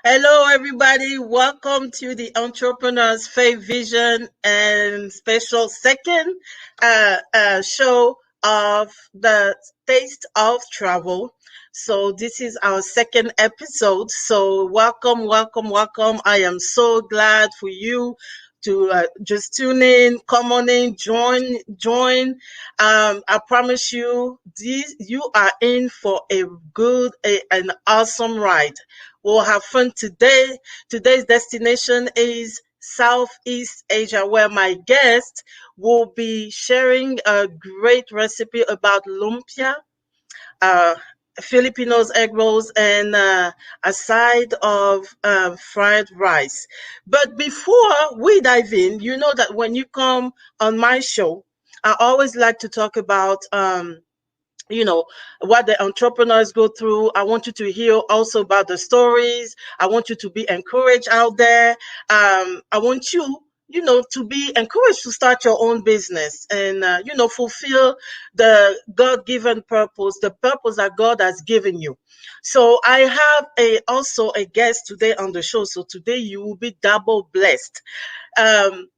Hello, everybody. Welcome to the Entrepreneurs Faith Vision and special second show of the Taste of Travel. So this is our second episode. So welcome, welcome, welcome. I am so glad for you to just tune in, come on in, join. I promise you, you are in for an awesome ride. We'll have fun today. Today's destination is Southeast Asia, where my guest will be sharing a great recipe about lumpia, uh, Filipinos egg rolls, and a side of fried rice. But before we dive in, you know that when you come on my show, I always like to talk about you know what the entrepreneurs go through. I want you to hear also about the stories. I want you to be encouraged out there. I want you to be encouraged to start your own business and fulfill the god-given purpose, the purpose that God has given you. So I have a also a guest today on the show, so today you will be double blessed. um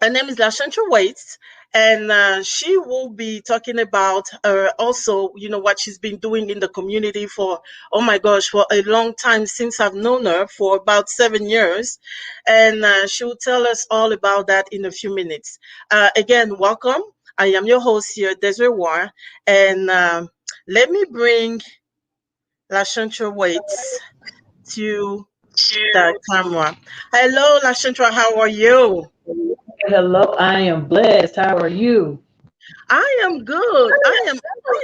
Her name is Lashantra Waits, and she will be talking about also, what she's been doing in the community for, oh my gosh, for a long time since I've known her for about 7 years. And she will tell us all about that in a few minutes. Again, welcome. I am your host here, Desiree War, and let me bring Lashantra Waits to the camera. Hello, Lashantra, how are you? Hello, I am blessed. How are you? I am good. I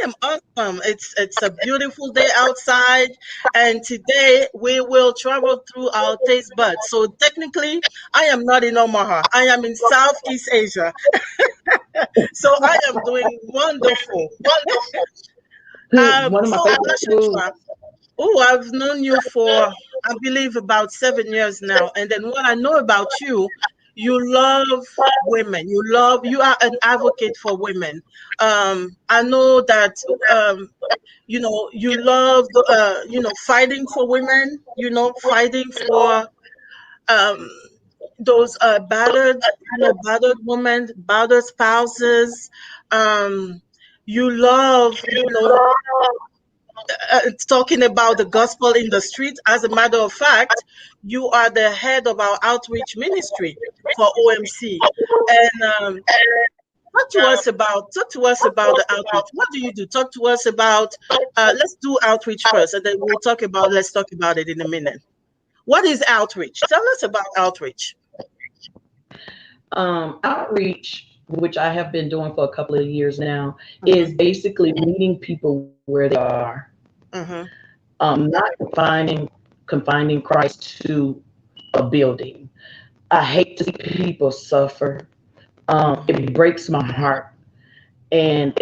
am awesome. It's a beautiful day outside, and today we will travel through our taste buds. So technically, I am not in Omaha. I am in Southeast Asia. So I am doing wonderful. One of my So favorite foods. Lashantra, oh, I've known you for, I believe, about 7 years now. And then what I know about you, you love women. You are an advocate for women. I know that, you love, fighting for women, fighting for um, those battered women, battered spouses. Um, you love, talking about the gospel in the streets. As a matter of fact, you are the head of our outreach ministry for OMC. And talk to us about the outreach. What do you do? Talk to us about. Let's do outreach first, and then we'll talk about. Let's talk about it in a minute. What is outreach? Tell us about outreach. Outreach, which I have been doing for a couple of years now, Mm-hmm, is basically meeting people where they are. mm-hmm, Not confining Christ to a building. I hate to see people suffer. mm-hmm, It breaks my heart. And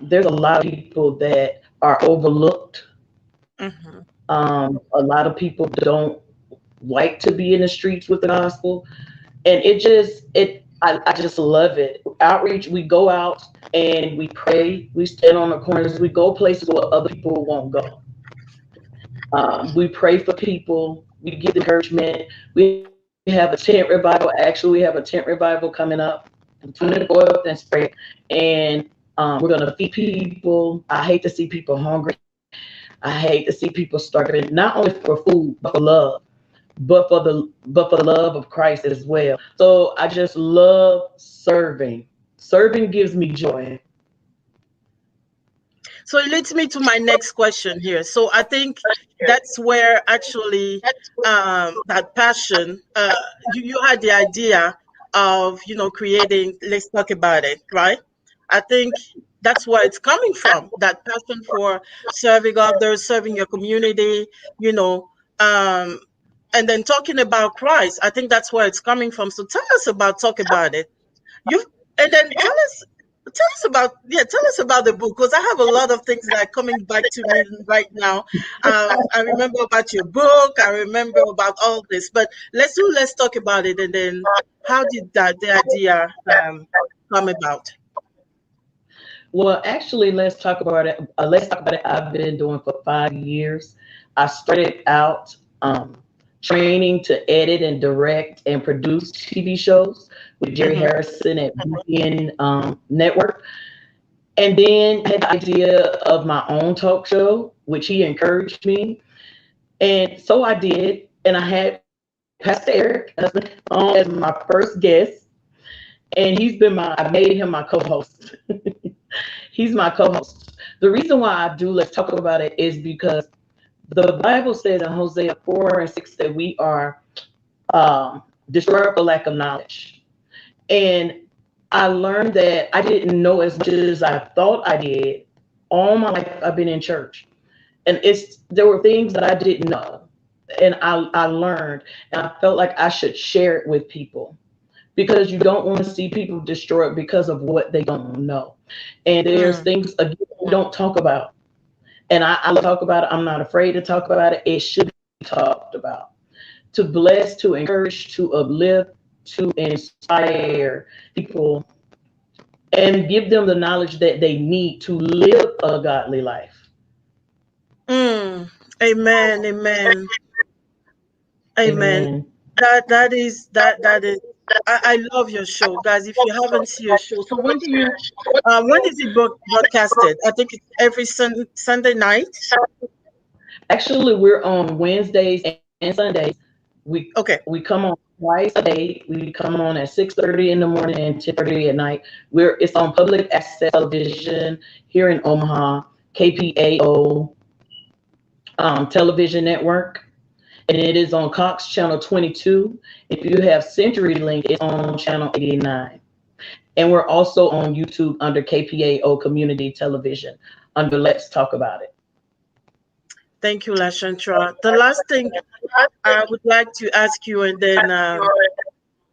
there's a lot of people that are overlooked. mm-hmm. A lot of people don't like to be in the streets with the gospel, and I just love it. Outreach, we go out and we pray, we stand on the corners, we go places where other people won't go. We pray for people, we give encouragement. We have a tent revival. Actually, we have a tent revival coming up on the 24th and spring, and we're going to feed people. I hate to see people hungry. I hate to see people starving, not only for food but for love, but for the love of Christ as well. So I just love serving. Serving gives me joy. So it leads me to my next question here. So I think that's where actually that passion, you had the idea of, creating, let's talk about it, right? I think that's where it's coming from, that passion for serving others, serving your community, you know, um, and then talking about Christ. I think that's where it's coming from. So talk about it. You and then tell us about the book, because I have a lot of things that are coming back to me right now. I remember about your book. I remember about all this, but let's talk about it, and then how did that the idea come about? Well, actually, let's talk about it. Let's talk about it. I've been doing for 5 years. I started out training to edit and direct and produce TV shows with Jerry Mm-hmm. Harrison at BTN Network. And then had the idea of my own talk show, which he encouraged me. And so I did. And I had Pastor Eric on as my first guest. And I made him my co-host. He's my co-host. The reason why I do Let's Talk About It is because the Bible says in Hosea 4 and 6 that we are destroyed for lack of knowledge. And I learned that I didn't know as much as I thought I did. All my life I've been in church. And there were things that I didn't know. And I learned, and I felt like I should share it with people, because you don't want to see people destroyed because of what they don't know. And there's Mm. things again we don't talk about. And I talk about it. I'm not afraid to talk about it. It should be talked about. To bless, to encourage, to uplift, to inspire people and give them the knowledge that they need to live a godly life. Mm. Amen. Amen. Amen. Amen. That is I love your show, guys. If you haven't seen your show, so when is it broadcasted? I think it's every Sunday night. Actually, we're on Wednesdays and Sundays. We Okay. we come on twice a day. We come on at 6:30 in the morning and 10:30 at night. It's on public access television here in Omaha, KPAO television network, and it is on Cox Channel 22. If you have CenturyLink, it's on Channel 89. And we're also on YouTube under KPAO Community Television under Let's Talk About It. Thank you, Lashantra. The last thing I would like to ask you, and then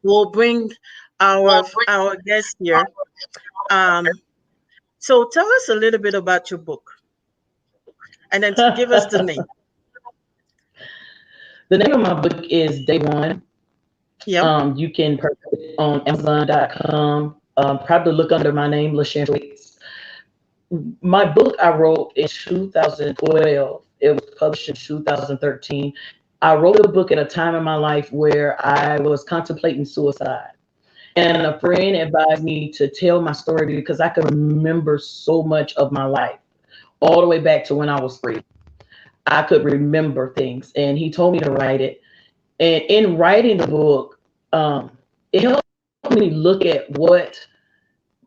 we'll bring our guest here. Um, so tell us a little bit about your book, and then give us the name. The name of my book is Day One. Yeah. You can purchase it on Amazon.com. Probably look under my name, LaShandra Weeks. My book I wrote in 2012. It was published in 2013. I wrote a book at a time in my life where I was contemplating suicide. And a friend advised me to tell my story because I could remember so much of my life, all the way back to when I was 3. I could remember things. And he told me to write it. And in writing the book, it helped me look at what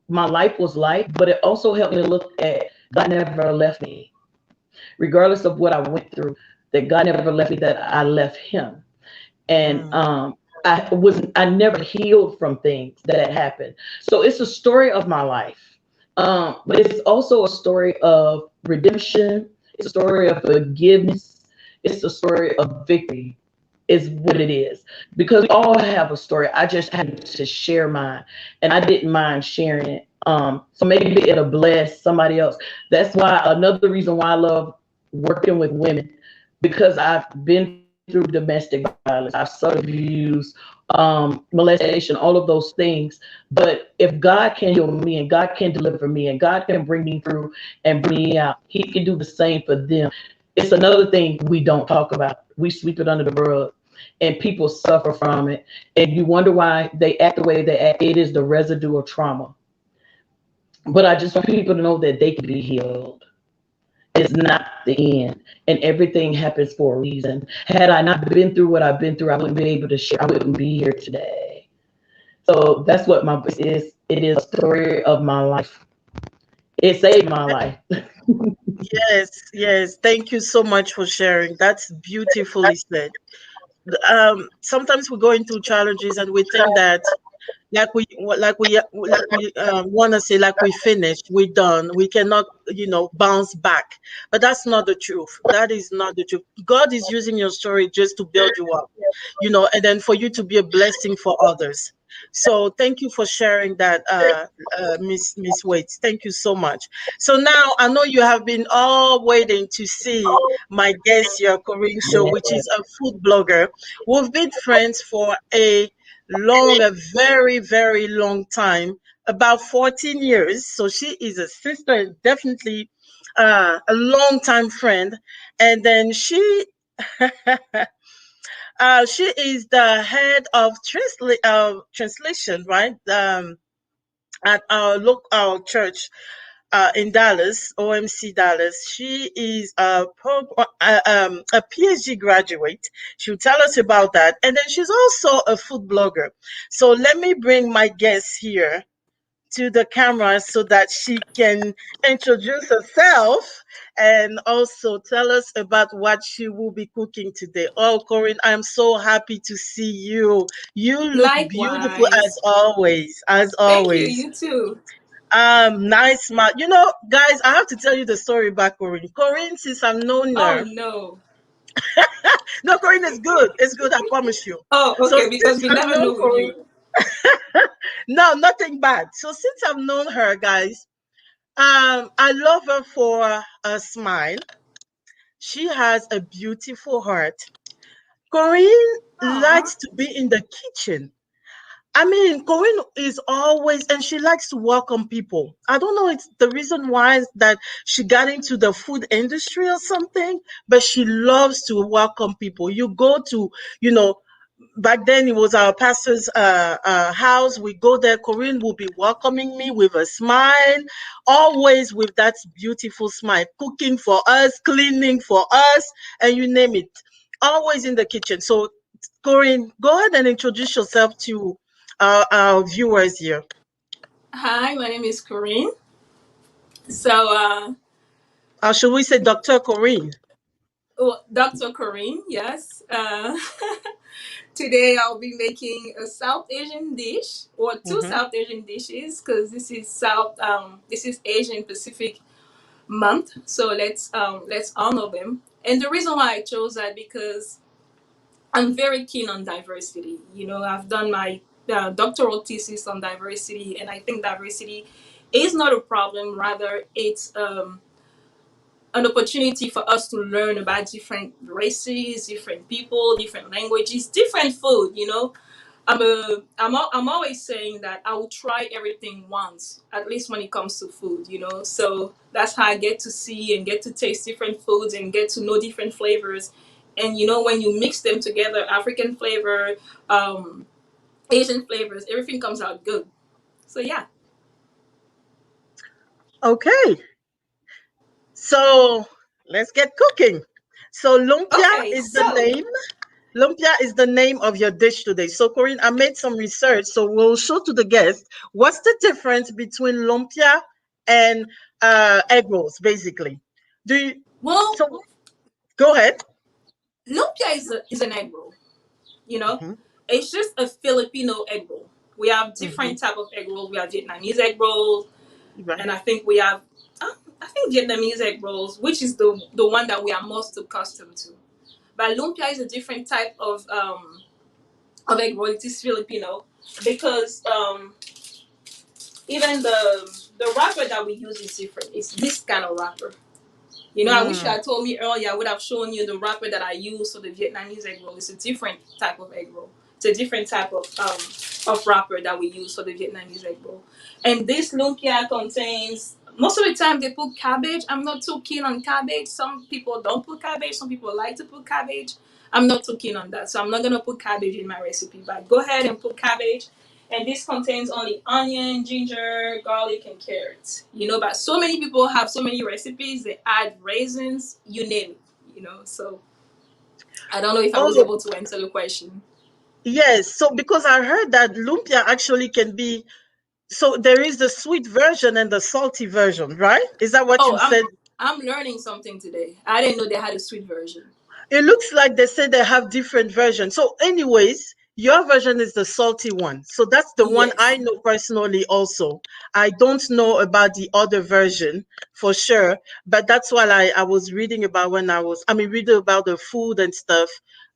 my life was like, but it also helped me to look at God never left me. Regardless of what I went through, that God never left me, that I left him. And I never healed from things that had happened. So it's a story of my life. But it's also a story of redemption. It's a story of forgiveness. It's a story of victory, is what it is. Because we all have a story. I just had to share mine, and I didn't mind sharing it. So maybe it'll bless somebody else. That's why another reason why I love working with women, because I've been through domestic violence, I've suffered abuse, molestation, all of those things. But if God can heal me and God can deliver me and God can bring me through and bring me out, he can do the same for them. It's another thing we don't talk about. We sweep it under the rug, and people suffer from it. And you wonder why they act the way they act. It is the residue of trauma. But I just want people to know that they can be healed. It's not the end, and everything happens for a reason. Had I not been through what I've been through, I wouldn't be able to share. I wouldn't be here today. So that's what my book is. It is a story of my life. It saved my life. Yes. Thank you so much for sharing. That's beautifully said. Sometimes we go into challenges and we think that like we want to say, like, we finished, we done, we cannot bounce back, but that's not the truth. That is not the truth. God is using your story just to build you up, and then for you to be a blessing for others. So thank you for sharing that, Miss Waits. Thank you so much. So now I know you have been all waiting to see my guest here, Corinne Show, which is a food blogger. We've been friends for a very, very long time, about 14 years. So she is a sister and definitely a long time friend. And then she She is the head of translation, right? At our church in Dallas, OMC Dallas. She is a PhD graduate. She'll tell us about that. And then she's also a food blogger. So let me bring my guest here to the camera so that she can introduce herself and also tell us about what she will be cooking today. Oh, Corinne, I'm so happy to see you. You look beautiful as Likewise. always, as Thank you. always. You too. Nice smile. You know, guys, I have to tell you the story about Corinne. Corinne, since I've known Oh her, no. no, Corinne is good. It's good, I promise you. Oh, So okay. Because since we I've never known know with Corinne, you. no, nothing bad. So since I've known her, guys, I love her for a smile. She has a beautiful heart. Corinne Aw. likes to be in the kitchen. I mean, Corinne is always, and she likes to welcome people. I don't know, it's the reason why is that she got into the food industry or something, but she loves to welcome people. You go to, you know, back then it was our pastor's house. We go there, Corinne will be welcoming me with a smile, always with that beautiful smile, cooking for us, cleaning for us, and you name it. Always in the kitchen. So, Corinne, go ahead and introduce yourself to our viewers here. Hi, my name is Corinne. So, Should we say Dr. Corinne? Dr. Corinne, yes. Today I'll be making a South Asian dish or two Hmm. South Asian dishes because this is Asian Pacific month. So let's honor them. And the reason why I chose that because I'm very keen on diversity. You know, I've done my doctoral thesis on diversity, and I think diversity is not a problem. Rather, it's an opportunity for us to learn about different races, different people, different languages, different food. You know, I'm always saying that I will try everything once, at least when it comes to food. You know, so that's how I get to see and get to taste different foods and get to know different flavors. And you know, when you mix them together, African flavor, um, Asian flavors, everything comes out good. So yeah. Okay, so let's get cooking. So Okay, so Lumpia is the name of your dish today. So, Corinne, I made some research, so we'll show to the guests what's the difference between lumpia and egg rolls, basically. Do you? well, So, go ahead. lumpia is an egg roll. You know, Hmm. it's just a Filipino egg roll. We have Hmm. different type of egg rolls. We have Vietnamese egg rolls, Right. and I think we have I think Vietnamese egg rolls, which is the one that we are most accustomed to. But lumpia is a different type of egg roll. It is Filipino because even the wrapper that we use is different. It's this kind of wrapper. You know, I wish you Mm. had told me earlier. I would have shown you the wrapper that I use for the Vietnamese egg roll. It's a different type of egg roll. It's a different type of wrapper that we use for the Vietnamese egg roll. And this lumpia contains most of the time they put cabbage. I'm not too keen on cabbage. Some people don't put cabbage. Some people like to put cabbage. I'm not too keen on that, so I'm not gonna put cabbage in my recipe. But go ahead and put cabbage. And this contains only onion, ginger, garlic, and carrots. You know, but so many people have so many recipes. They add raisins, you name it. You know, so I don't know if I was Oh, able to answer the question. yes. So, because I heard that lumpia actually can be, so there is the sweet version and the salty version, right? Is that what Oh, you said? I'm learning something today. I didn't know they had a sweet version. It looks like they say they have different versions. So, anyways, your version is the salty one. So that's the one I Yes. know personally also. I don't know about the other version for sure, but that's what I was reading about when I mean, reading about the food and stuff.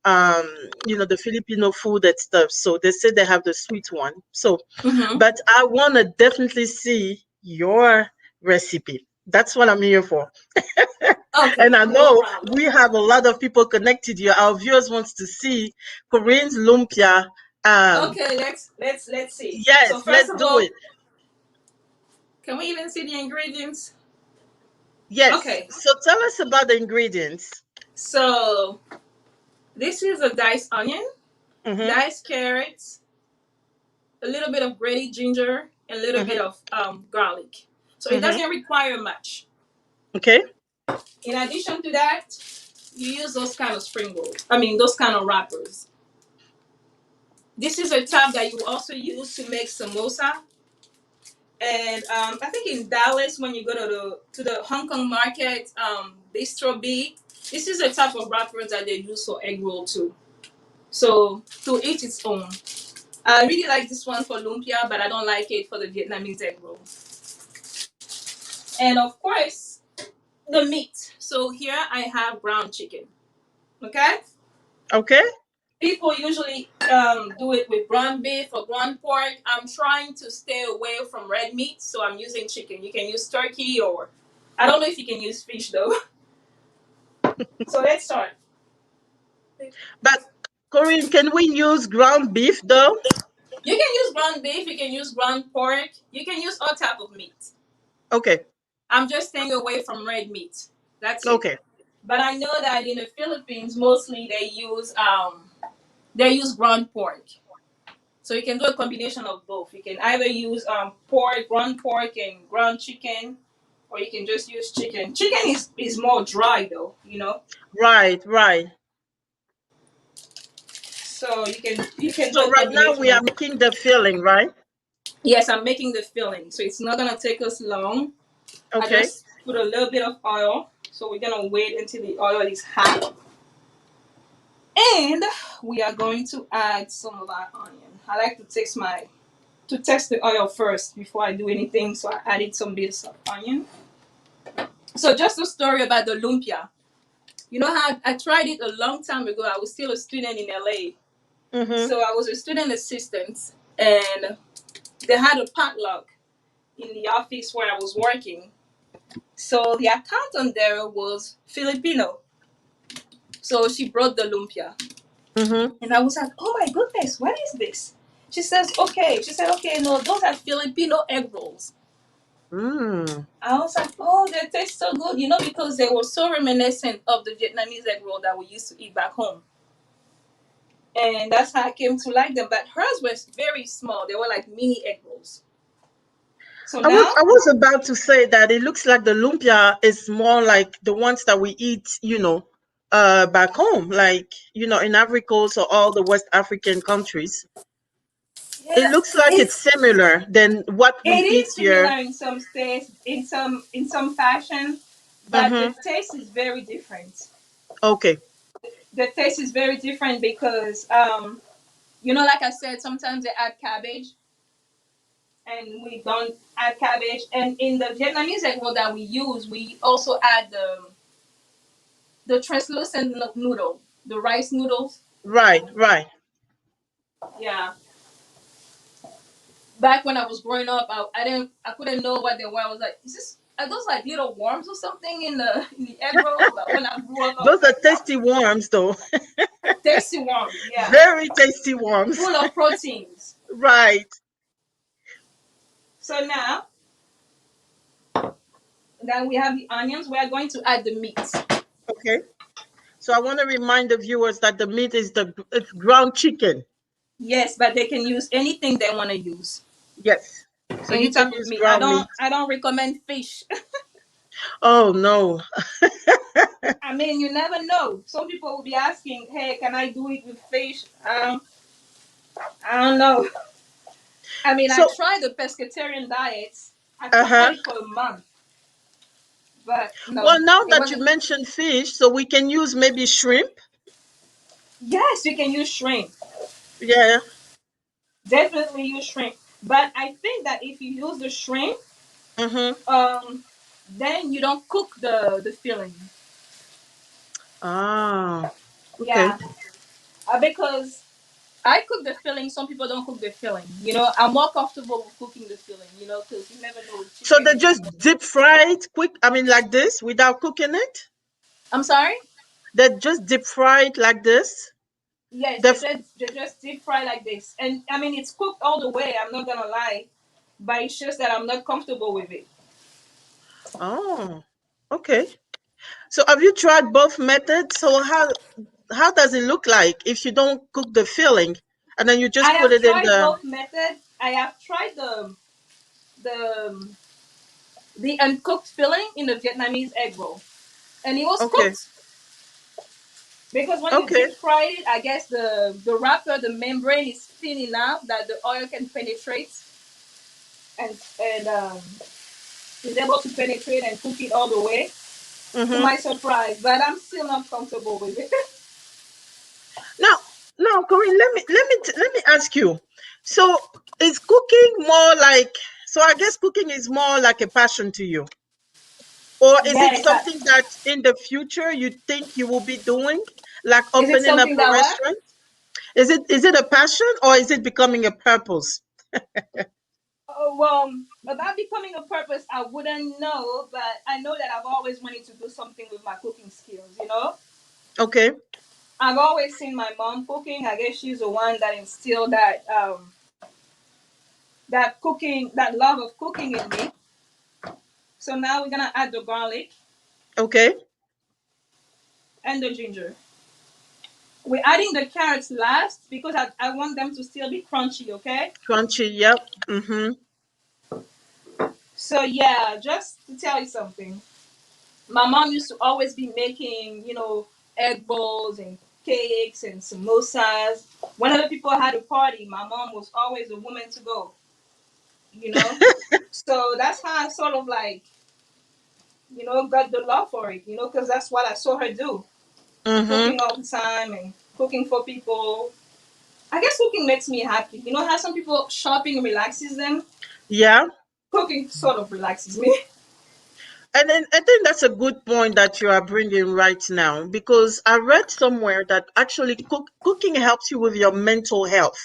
Um, the Filipino food and stuff. So they say they have the sweet one. So, Mm-hmm. but I want to definitely see your recipe. That's what I'm here for. And Okay, I no know problem. we have a lot of people connected here. Our viewers wants to see Corinne's lumpia. Um, Okay, let's see. So yes, first let's of do all, it. can we even see the ingredients? Yes. Okay, So tell us about the ingredients. so This is a diced onion, Mm-hmm. diced carrots, a little bit of grated ginger, and a little bit Mm-hmm. of garlic. So it Mm-hmm. doesn't require much. Okay. In addition to that, you use those kind of spring rolls. I mean, those kind of wrappers. This is a type that you also use to make samosa. And I think in Dallas, when you go to the Hong Kong market, Bistro B, this is a type of wrappers that they use for egg roll too. So to each its own. I really like this one for lumpia, but I don't like it for the Vietnamese egg roll. And of course, the meat. So here I have ground chicken. Okay? Okay. People usually do it with ground beef or ground pork. I'm trying to stay away from red meat, so I'm using chicken. You can use turkey or I don't know if you can use fish though. So let's start. But Corinne, can we use ground beef though? You can use ground beef, you can use ground pork, you can use all type of meat. Okay. I'm just staying away from red meat. That's it. Okay. But I know that in the Philippines, mostly they use ground pork. So you can do a combination of both. You can either use pork, ground pork, and ground chicken, or you can just use chicken. Chicken is more dry though, you know. Right. Right. So you can do So a right now combination we are of. making the filling, right? Yes, I'm making the filling, so it's not gonna take us long. I Okay. just put a little bit of oil. So we're gonna wait until the oil is hot, and we are going to add some of our onion. I like to test the oil first before I do anything. So I added some bits of onion. So just a story about the lumpia. You know how I tried it a long time ago. I was still a student in LA. Mm-hmm. So I was a student assistant and they had a potluck in the office where I was working. So the accountant there was Filipino. So she brought the lumpia. Mm-hmm. And I was like, oh my goodness, what is this? She says, okay. She said, okay, no, those are Filipino egg rolls. Mm. I was like, oh, they taste so good, because they were so reminiscent of the Vietnamese egg roll that we used to eat back home. And that's how I came to like them. But hers was very small. They were like mini egg rolls. So I was now, I was about to say that it looks like the lumpia is more like the ones that we eat, back home, like in Ivory Coast or all the West African countries. It yeah, looks like it's it's similar than what we it eat is here. similar in some states, in some fashion, but Mm-hmm. the taste is very different. Okay. The taste is very different because, like I said, sometimes they add cabbage, and we don't add cabbage. And in the Vietnamese egg roll that we use, we also add the translucent noodle, the rice noodles. Right. Right. Yeah. Back when I was growing up, I couldn't know what they were. I was like, are those like little worms or something in the egg roll? But when I grew up, I was Those are like, wow, tasty worms, though. tasty worms. Yeah, Very tasty worms. full of proteins. Right. So now we have the onions. We are going to add the meat. Okay. So I want to remind the viewers that the meat is it's ground chicken. Yes, but they can use anything they want to use. Yes. So Any you can type of use meat. I ground don't meat. I don't recommend fish. Oh no. I mean, you never know. Some people will be asking, "Hey, can I do it with fish?" I don't know. I mean, I So tried the pescatarian diets. I tried uh-huh. it for a month, but Well, no, now it that you wasn't. mentioned fish, so we can use maybe shrimp. Yes, you can use shrimp. Yeah. Definitely use shrimp. But I think that if you use the shrimp, Mm-hmm. um, then you don't cook the filling. Ah. Okay. Yeah, because I cook the filling. Some people don't cook the filling. I'm more comfortable with cooking the filling. Because you never know with So chicken. they just deep fry it quick. I mean, like this without cooking it. I'm sorry. They just deep fry it like this. Yes, The they just deep fry like this, and I mean it's cooked all the way. I'm not gonna lie, but it's just that I'm not comfortable with it. Oh. Okay. So have you tried both methods? So how? how does it look like if you don't cook the filling and then you I just put have it in tried the both methods. I have tried the the uncooked filling in the Vietnamese egg roll, and it was okay, cooked because when you okay, deep fry it, I guess the wrapper, the membrane is thin enough that the oil can penetrate and is able to penetrate and cook it all the way. To mm-hmm. my surprise, but I'm still not comfortable with it. Now, now, Corinne, let me ask you. So, is cooking more like? So, I guess cooking is more like a passion to you, or is it Yes. something that in the future you think you will be doing, like Is it opening up something a that what? restaurant? Is it a passion or is it becoming a purpose? Well, about becoming a purpose, I wouldn't know, but I know that I've always wanted to do something with my cooking skills. Okay, I've always seen my mom cooking. I guess she's the one that instilled that cooking, that love of cooking in me. So now we're gonna add the garlic okay, and the ginger. We're adding the carrots last because I want them to still be crunchy. Okay. crunchy. Yep. Mm-hmm. So yeah, just to tell you something, my mom used to always be making, egg rolls and cakes and samosas. Whenever people had a party, my mom was always the woman to go, you know? So that's how I sort of like, got the love for it, because that's what I saw her do. Mm-hmm. Cooking all the time and cooking for people. I guess cooking makes me happy. You know how some people shopping relaxes them? Yeah. Cooking sort of relaxes me. And then I think that's a good point that you are bringing right now because I read somewhere that actually cooking helps you with your mental health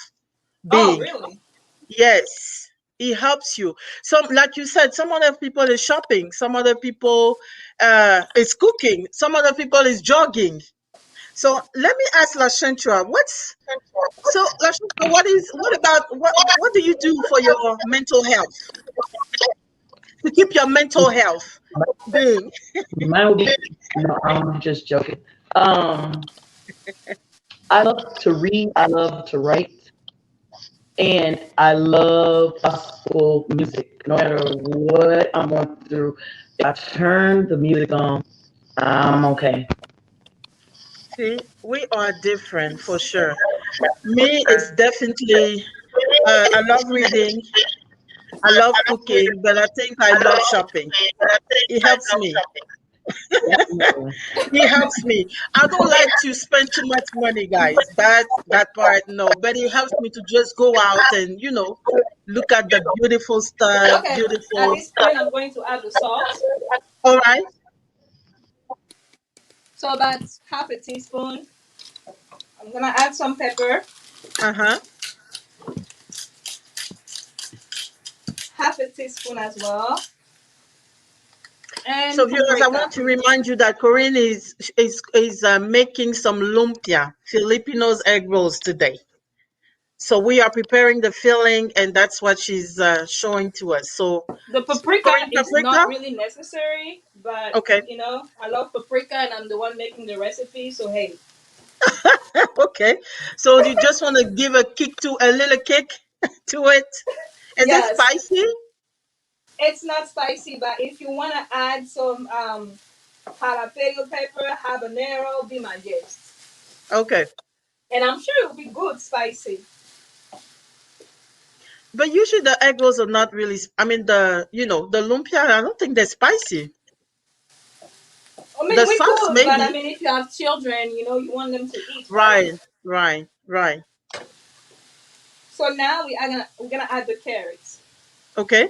Oh, being. really? Yes, it helps you. Some, like you said, some other people is shopping, some other people is cooking, some other people is jogging. So let me ask Lashantra, what do you do for your mental health to keep your mental health being? Mine would be, no, I'm just joking. Um, I love to read, I love to write, and I love gospel music. No matter what I'm going through, if I turn the music on, I'm okay. See, we are different for sure. Me, it's definitely, I love reading, I love cooking, but I think I love shopping. It helps me. Definitely. It helps me. I don't like to spend too much money, guys. That part, no. But it helps me to just go out and, look at the beautiful stuff, Okay, at beautiful. this point, I'm going to add the salt. All right. So about half a teaspoon. I'm gonna add some pepper, Uh-huh. half a teaspoon as well, So and viewers, I paprika. want to remind you that Corinne is making some lumpia, Filipinos egg rolls today. So we are preparing the filling, and that's what she's showing to us. So, The paprika Corinne, is not paprika. really necessary, but Okay. I love paprika and I'm the one making the recipe, so hey. Okay. So you just want to give a little kick to it. Is it Yes, spicy? it's not spicy, but if you wanna add some jalapeno pepper, habanero, be my guest. Okay. And I'm sure it'll be good spicy. But usually the egg rolls are not really, I mean, the lumpia, I don't think they're spicy. I mean, The we sauce, could, but I maybe. mean, if you have children, you want them to eat, right? Right, right, right. So now we're gonna add the carrots. Okay.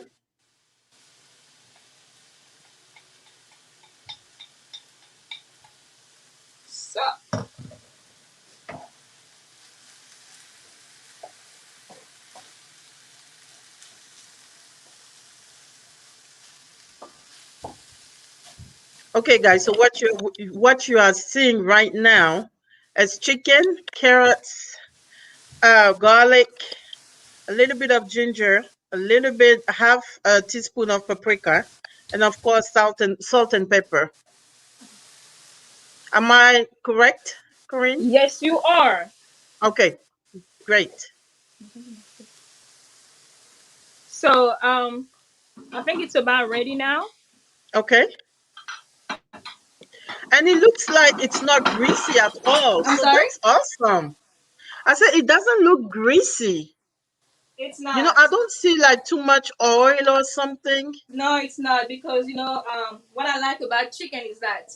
So Okay, guys. So what you are seeing right now is chicken, carrots, garlic, a little bit of ginger, a little bit, half a teaspoon of paprika, and of course salt and pepper. Am I correct? Corinne? Yes, you are. Okay, great. So I think it's about ready now. Okay. And it looks like it's not greasy at all. I'm So sorry. that's awesome. I said it doesn't look greasy. It's I not. don't see like too much oil or something. No, it's not because what I like about chicken is that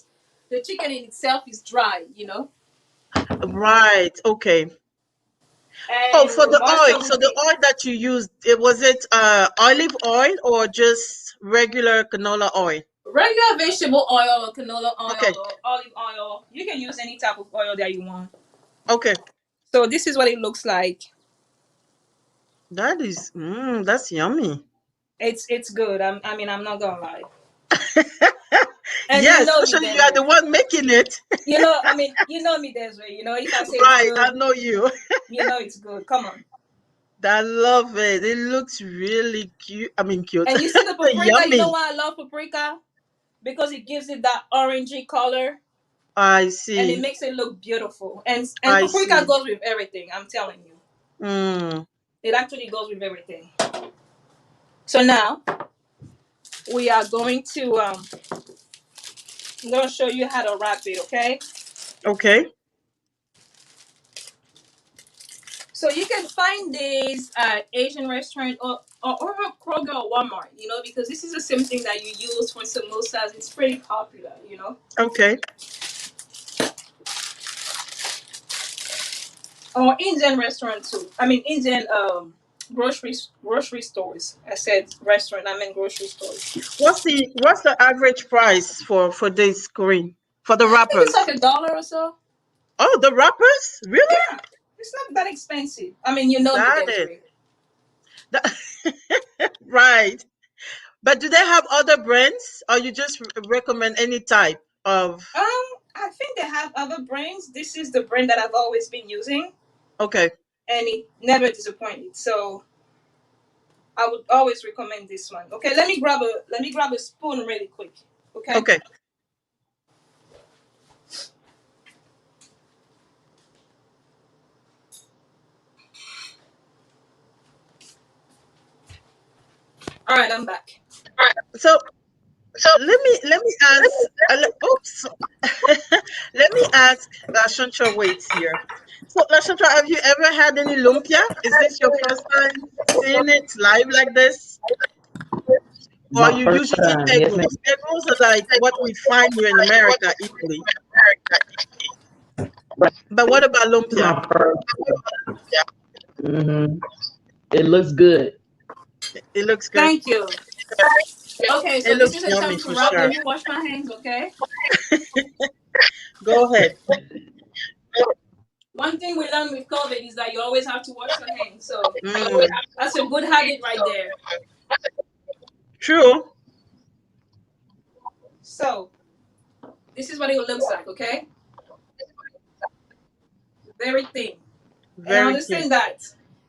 the chicken in itself is dry. Right. Okay. Oh, And for with the most oil. of So the oil that you used, it was it olive oil or just regular canola oil? regular vegetable oil or canola oil Okay. or olive oil, you can use any type of oil that you want. Okay. So this is what it looks like. That's yummy. It's good. I'm not gonna lie. And Yeah, you know me, especially you are the Desiree. one making it. You know me, Desiree. If I say it's Right. I good, know you. you know it's good. Come on. I love it. It looks really cute. I mean, cute. And you see the paprika. You know Yummy. why I love paprika? Because it gives it that orangey color I and it see. makes it look beautiful. And I paprika see. goes with everything. I'm telling you, Mm. it actually goes with everything. So now we are going to I'm gonna show you how to wrap it. Okay. Okay. So you can find these at Asian restaurant or Kroger or Walmart, because this is the same thing that you use for samosas. It's pretty popular. Okay. Or Indian restaurant too. I mean Indian grocery stores. I said restaurant, I meant grocery stores. What's the average price for this Corinne? For the I think it's wrappers? like $1 or so. Oh, the wrappers? Really? Yeah. It's not that expensive. I mean, you know me, Got it. Desiree. That- right. But do they have other brands or you just recommend any type of? I think they have other brands. This is the brand that I've always been using, Okay. and it never disappointed. So I would always recommend this one. Okay, let me grab a spoon really quick. Okay. Okay. All right, I'm back. So let me ask. Oops. Let me ask Lashantra waits here. So Lashantra, have you ever had any lumpia? Is this your first time seeing it live like this? Or My you first usually eat time, egg yes, ma'am. rolls? Egg rolls are like what we find here in America easily. Right. But what about lumpia? My first. Hmm. It looks good. It looks good. Thank you. Okay, It so this looks is the yummy time to for wrap. sure. Let me wash my hands. Okay. Go ahead. One thing we learned with COVID is that you always have to wash your hands. So Mm, that's a good habit right there. true. So this is what it looks like. Okay. Very thin. And I Very thin. understand that,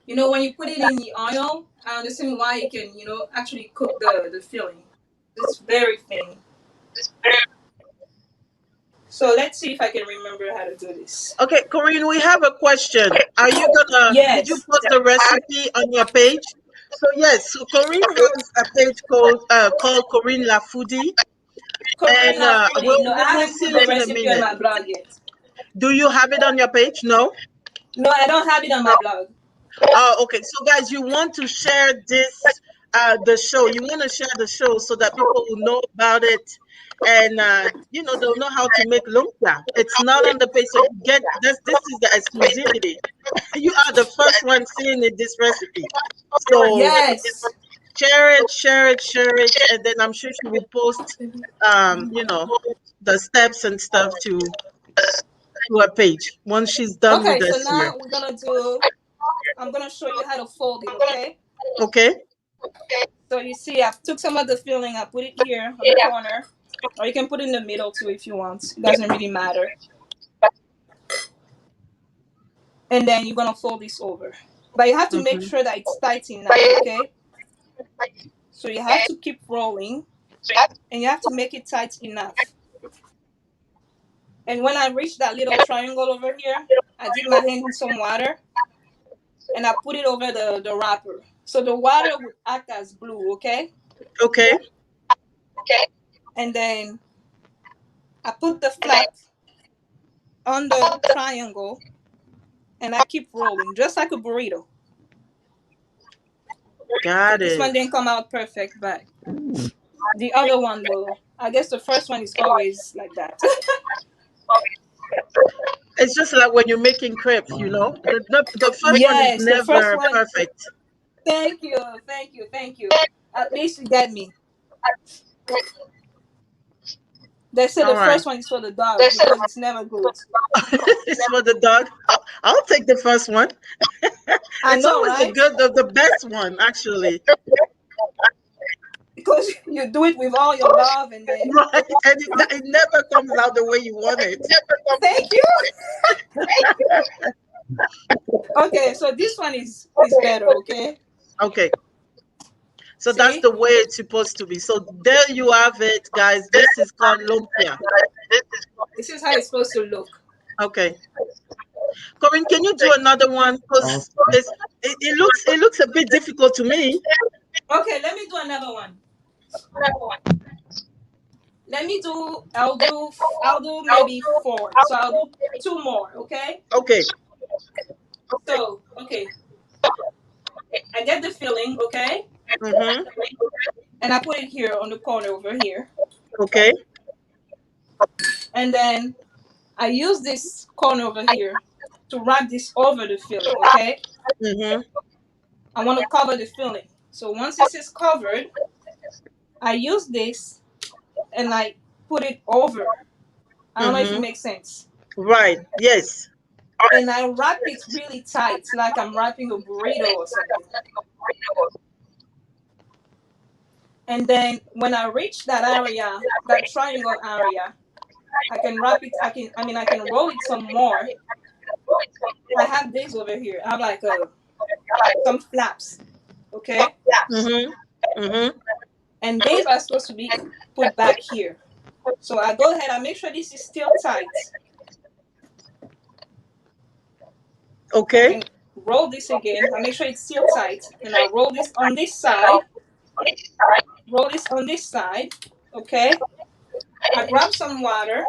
when you put it in the oil, I understand why you can, actually cook the filling. It's very thin. So let's see if I can remember how to do this. Okay, Corinne, we have a question. Did you Yes. post the recipe on your page? So yes, so Corinne has a page called Corinne La Foodie, and Corina Foodie. No, I we'll haven't see put the it in a recipe on minute. my blog yet. Do you have it on your page? No? No, I don't have it on my blog. Oh, okay. So guys, you want to share the show. You want to share the show so that people will know about it and they'll know how to make lumpia. It's not on the page, so you get this is the exclusivity. You are the first one seeing this recipe. So Yes. share it, and then I'm sure she will post the steps and stuff to her page once she's done with Okay, so us here. now I'm gonna show you how to fold it, okay? Okay? So you see, I took some of the filling, I put it here on the corner, or you can put it in the middle too if you want. It doesn't really matter. And then you're gonna fold this over. But you have to make Mm-hmm. sure that it's tight enough, okay? So you have to keep rolling and you have to make it tight enough. And when I reached that little triangle over here, I dip my hand in some water and I put it over the wrapper. So the water would act as glue, okay? Okay. And then I put the flap on the triangle and I keep rolling, just like a burrito. Got This it. one didn't come out perfect, but the other one will. I guess the first one is always like that. It's just like when you're making crepes, you know, the first one is Yes, the first never one. perfect. Thank you, thank you, thank you. At least you get me. They say All the right. first one is for the dog because it's never good. It's for the dog. I'll take the first one. I It's know, always the right? good, the best one, actually. Because you do it with all your love, and then Right. And it never comes out the way you want it. thank you. Okay, so this one is better. Okay, Okay. So that's see, the way it's supposed to be. So there you have it, guys. This is called lumpia. this is how it's supposed to look. Okay. Corinne, can you do another one? Because it looks a bit difficult to me. Okay, let me do another one. Let me do. I'll do maybe four. So I'll do two more. Okay. Okay. So okay, I get the filling. Okay, Mm-hmm. and I put it here on the corner over here, Okay. and then I use this corner over here to wrap this over the filling. Okay. Mm-hmm. I want to cover the filling. So once this is covered, I use this and I put it over. I don't know if it Mm-hmm. makes sense. Right. Yes. And I wrap it really tight, like I'm wrapping a burrito or something. And then when I reach that area, that triangle area, I can wrap it. I can roll it some more. I have this over here. I have like some flaps, okay? Mm-hmm. Mm-hmm. And these are supposed to be put back here. So I go ahead. I make sure this is still tight. I Okay. can roll this again. I make sure it's still tight, and I roll this on this side. Roll this on this side. Okay. I grab some water,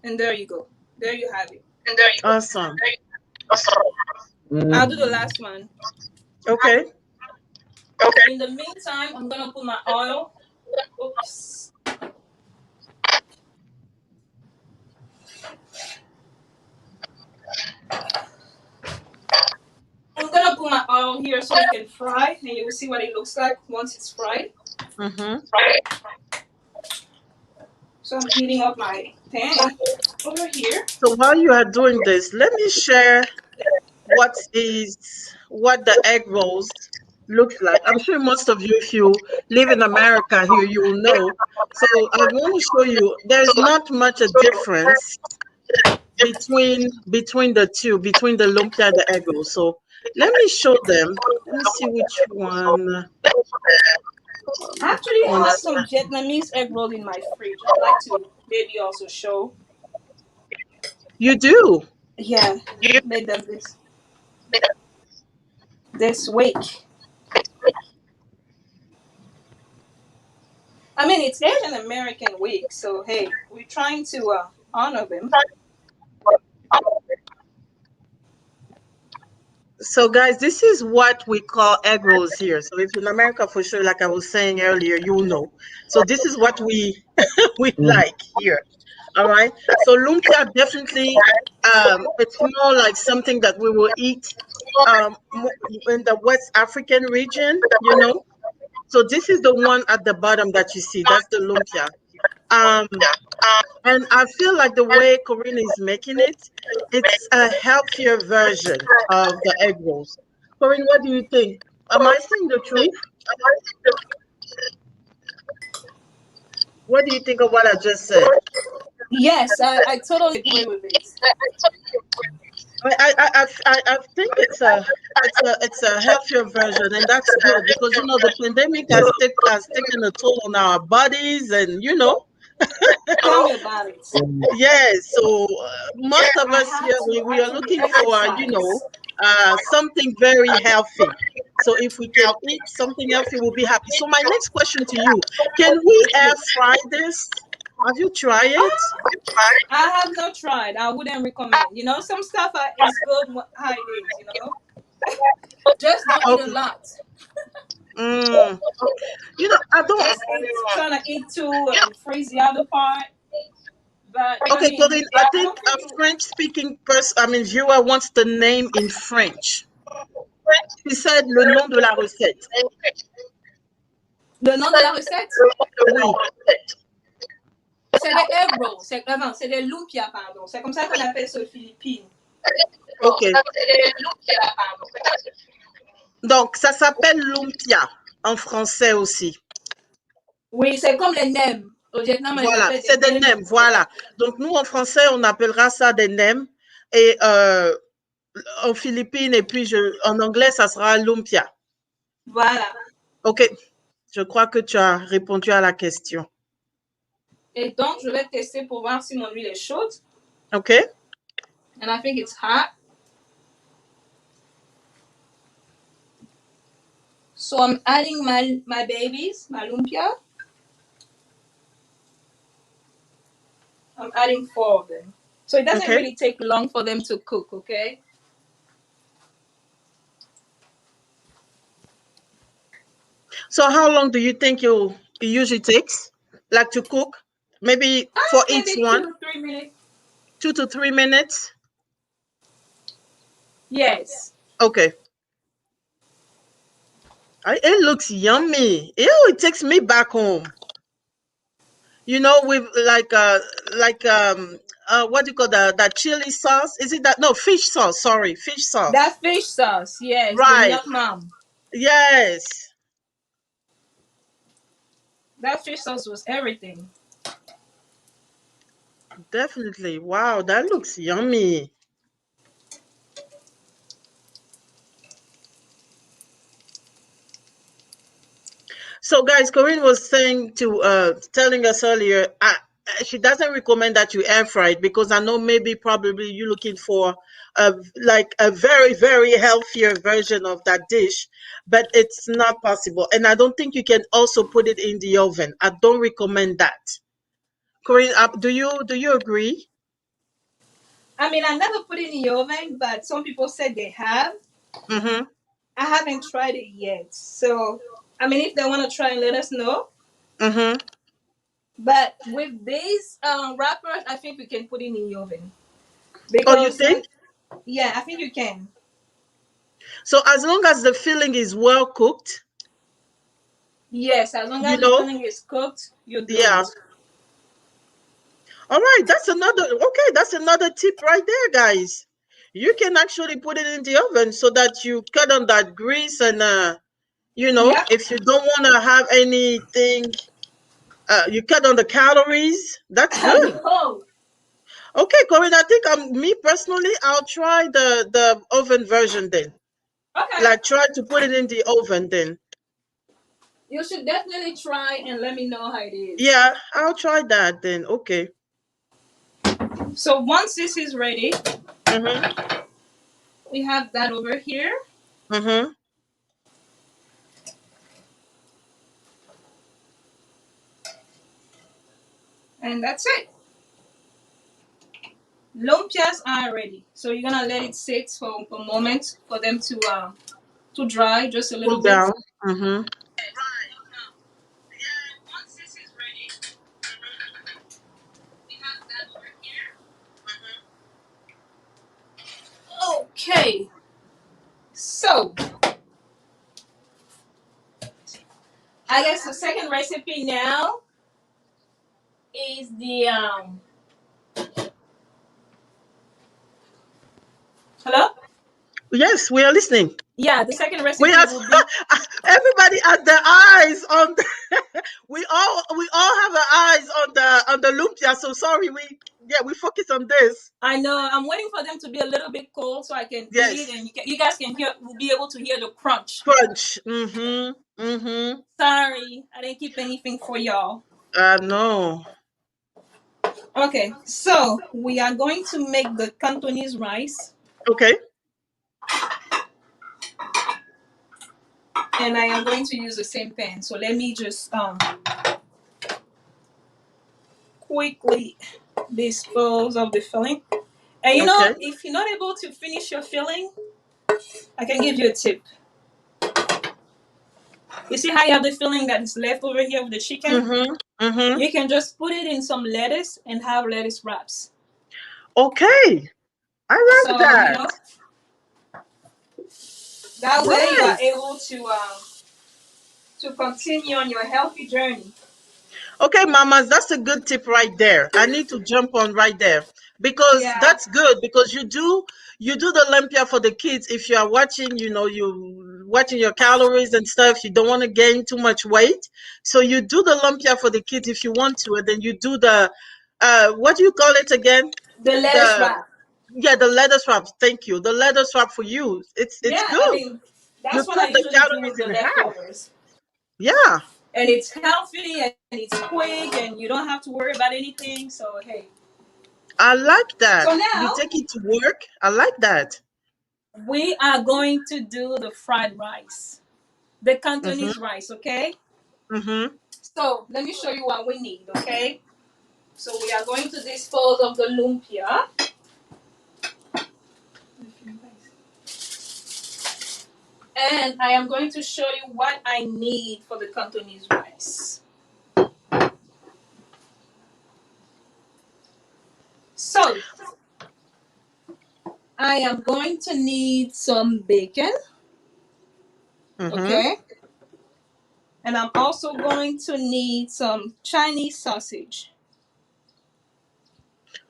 and there you go. There you have it. Awesome. I'll do the Mm. last one. Okay. In the meantime, I'm gonna put my oil. Oops. I'm gonna put my oil here so it can fry, and you will see what it looks like once it's fried. Mm-hmm. So I'm heating up my pan over here. So while you are doing this, let me share what the egg rolls looks like. I'm sure most of you, if you live in America here, you will know. So I want to show you there's not much a difference between the two, between the lumpia and the egg roll. So let me show them. Let me see which one. I actually One have some second. Vietnamese egg roll in my fridge. I'd like to maybe also show. You do. Yeah, made them this week. I mean, it's Asian American Week, so hey, we're trying to honor them. So, guys, this is what we call egg rolls here. So, if in America, for sure, like I was saying earlier, you'll know. So, this is what we we Mhm. like here. All right. So, lumpia definitely, it's more like something that we will eat in the West African region. You know. So, this is the one at the bottom that you see. That's the lumpia. Um, and I feel like the way Corinne is making it, it's a healthier version of the egg rolls. Corinne, what do you think? Am I saying the truth? What do you think of what I just said? Yes, I totally agree with it. I think it's a healthier version, and that's good because the pandemic has taken a toll on our bodies, and Tell me about it. yes. So most of I us have here to we are actually looking for exercise. something very healthy. So if we can eat something healthy, we'll be happy. So my next question to you: can we air fry this? Have you tried it? I have not tried. I wouldn't recommend. Some stuff is good how it is. Just don't eat a Okay. lot. Mm. I don't. Just eat, trying to eat two and freeze the other part. But I Okay, mean, Corinne, I I think don't a think it. French-speaking person, viewer wants the name in French. She said le nom de la recette. Le nom de la recette, Oui. c'est des egg rolls. C'est des lumpia, pardon. C'est comme ça qu'on appelle ça aux Philippines. Ok. Donc, ça s'appelle lumpia en français aussi. Oui, c'est comme les nems. Au Vietnam, on les Voilà, appelle des c'est des nems. nems. Voilà. Donc, nous, en français, on appellera ça des nems. Et en Philippines, et puis en anglais, ça sera lumpia. Voilà. Ok. Je crois que tu as répondu à la question. Et donc, je vais tester pour voir si mon huile est chaude. Ok. And I think it's hot. So I'm adding my babies, my lumpia. I'm adding 4 of them. So it doesn't Okay. really take long for them to cook, okay? So how long do you think it usually takes, like to cook? Maybe for each Maybe 2 one, to 3 minutes. 2 to 3 minutes. Yes. Okay. It looks yummy. Ew, it takes me back home. With what do you call that chili sauce? Is it that? No, fish sauce. Sorry, fish sauce. That fish sauce, yes, the Right. Nyok Mom. Yes. That fish sauce was everything. Definitely. Wow, that looks yummy. So, guys, Corinne was telling us earlier, she doesn't recommend that you air fry it because I know probably you're looking for like a very, very healthier version of that dish, but it's not possible. And I don't think you can also put it in the oven. I don't recommend that. Corinne, do you agree? I mean, I never put it in the oven, but some people said they have. Mm-hmm. I haven't tried it yet. So, I mean, if they want to try and let us know. Mm-hmm. But with these wrappers, I think we can put it in the oven. Oh, you Because, think? yeah, I think you can. So as long as the filling is well cooked, Yes, as long you as the know, filling is cooked, you're yeah. good. All right, that's another tip right there, guys. You can actually put it in the oven so that you cut on that grease and Yeah. if you don't want to have anything, you cut on the calories. That's I good. know. Okay, Corinne, I think me personally, I'll try the oven version then. Okay. Like try to put it in the oven then. You should definitely try and let me know how it is. Yeah, I'll try that then. Okay. So once this is ready, Mhm. we have that over here. Mhm. And that's it. Lumpias are ready. So you're gonna let it sit for a moment for them to dry just a Cool little bit. down. Mhm. Once this is ready, we have that over here. Okay. So I guess the second recipe now is the hello? Yes, we are listening. Yeah, the second We recipe are will be everybody had their eyes on we all have our eyes on the lumpia. So sorry, Yeah, we focus on this. I know. I'm waiting for them to be a little bit cold so I can eat it, Yes. and you guys can hear. Will be able to hear the crunch. Crunch. Mm-hmm. Mm-hmm. Sorry, I didn't keep anything for y'all. No. Okay, so we are going to make the Cantonese rice, Okay. and I am going to use the same pan. So let me just quickly dispose of the filling. And you know, Okay. if you're not able to finish your filling, I can give you a tip. You see how you have the filling that is left over here with the chicken? Mm-hmm. Mm-hmm. You can just put it in some lettuce and have lettuce wraps. Okay. I like So, that. that way you are Yes. able to continue on your healthy journey. Okay, mamas, that's a good tip right there. I need to jump on right there because Yeah. that's good because you do the lumpia for the kids if you are watching, you watching your calories and stuff, you don't want to gain too much weight. So you do the lumpia for the kids if you want to, and then you do the what do you call it again? The lettuce The wrap. Yeah, the lettuce wrap. Thank you. The lettuce wrap for you. It's Yeah, I good. mean, You that's what I cut the usually do with calories the in half. leftovers. Yeah. And it's healthy and it's quick and you don't have to worry about anything. So, hey. I like that. So You now take it to work. I like that. we are going to do the fried rice, the Mm-hmm. Cantonese rice, okay? Mm-hmm. So let me show you what we need, okay? So we are going to dispose of the lumpia. And I am going to show you what I need for the Cantonese rice. So I am going to need some bacon, Mm-hmm. okay? And I'm also going to need some Chinese sausage.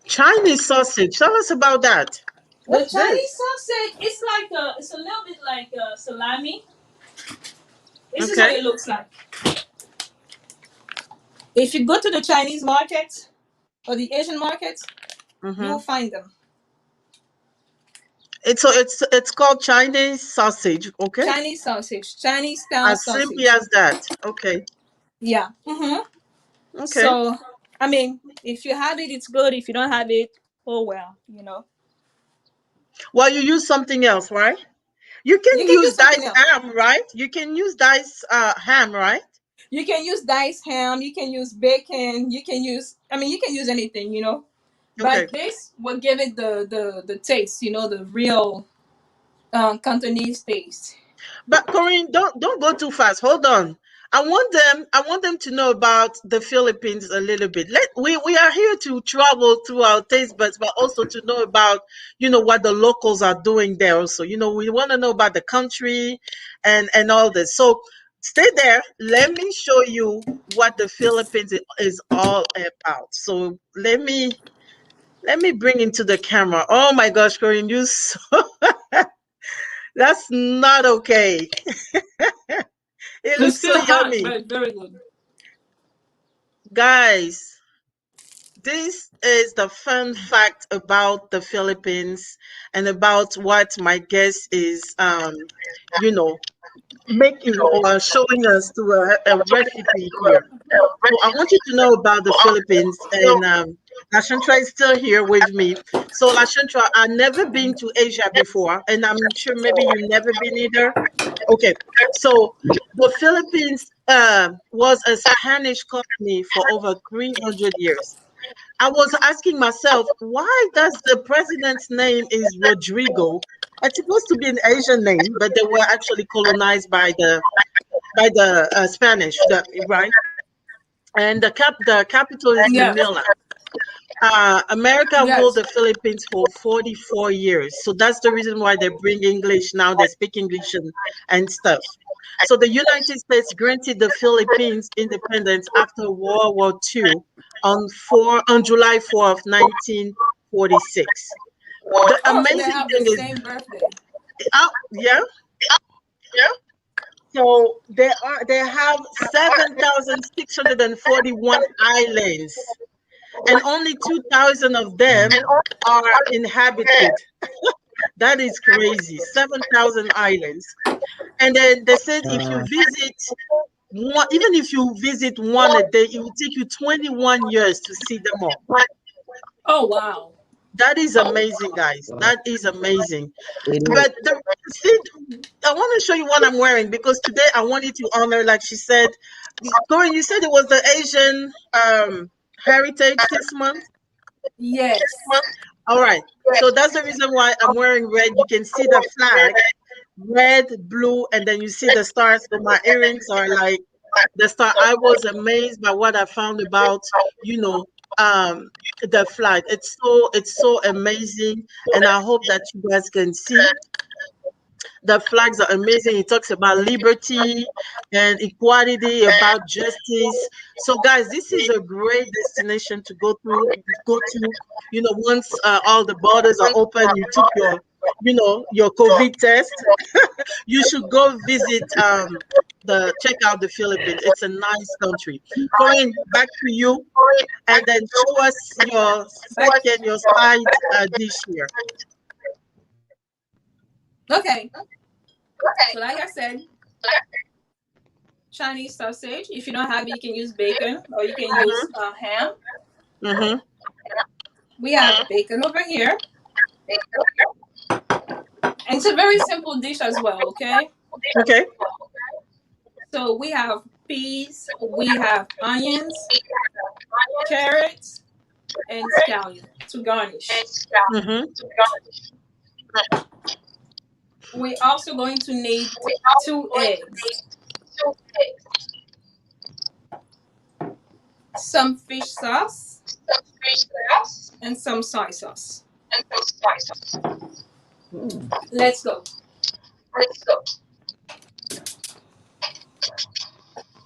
Chinese sausage. Tell us about that. The What's this? Chinese sausage, it's a little bit like salami. This is what Okay. it looks like. If you go to the Chinese market or the Asian market, you will Mm-hmm. find them. It's called Chinese sausage. Okay. Chinese sausage, Chinese style As simply sausage. as that. Okay. Yeah. Mm-hmm. Okay. So, I mean, if you have it, it's good. If you don't have it, oh well. Well, you use something else, right? You can You can use use something diced else. ham, right? You can use diced ham, right? You can use diced ham. You can use bacon. You can use anything. Okay. But this will give it the taste, the real Cantonese taste. But Corinne, don't go too fast. Hold on. I want them to know about the Philippines a little bit. We are here to travel through our taste buds, but also to know about, what the locals are doing there also. We want to know about the country and all this. So stay there. Let me show you what the Philippines is all about. So let me bring into the camera. Oh my gosh, Corinne, that's not okay. It It's looks so still hot, yummy. but it's very good. Guys, this is the fun fact about the Philippines and about what my guest is, you know, making or showing us through a recipe here. So I want you to know about the Philippines, and Lashantra is still here with me. So Lashantra, I've never been to Asia before, and I'm sure maybe you've never been either. Okay, so the Philippines was a Spanish colony for over 300 years. I was asking myself, why does the president's name is Rodrigo? It's supposed to be an Asian name, but they were actually colonized by the Spanish, right? And the capital is Yes. Manila. America ruled Yes. the Philippines for 44 years. So that's the reason why they bring English now. They speak English and stuff. So the United States granted the Philippines independence after World War II on July 4th, 1946. The Oh, so they amazing have the thing is, same birthday. yeah, so they have 7,641 islands. and only 2,000 of them are inhabited. That is crazy. 7,000 islands. And then they said if you visit one, even if you visit one a day, it will take you 21 years to see them all. Oh wow. That is amazing, guys. That is amazing. It is. But see, I want to show you what I'm wearing because today I wanted to honor, like she said, Corinne, you said it was the Asian heritage this month. Yes. All right. So that's the reason why I'm wearing red. You can see the flag, red, blue, and then you see the stars. So my earrings are like the star. I was amazed by what I found about, you know, the flag. It's so amazing, and I hope that you guys can see. The flags are amazing. It talks about liberty and equality, about justice. So, guys, this is a great destination to go to. Once all the borders are open, you took your COVID test. You should go visit check out the Philippines. It's a nice country. Corinne, back to you, and then show us your side dish here. Okay. So like I said, Chinese sausage. If you don't have it, you can use bacon or you can use ham. Mm-hmm. We have bacon over here. And it's a very simple dish as well, okay? Okay. So we have peas, we have onions, carrots, and scallion to garnish. Mm-hmm. We're also going to need 2 eggs, some fish sauce, and some soy sauce. Let's go.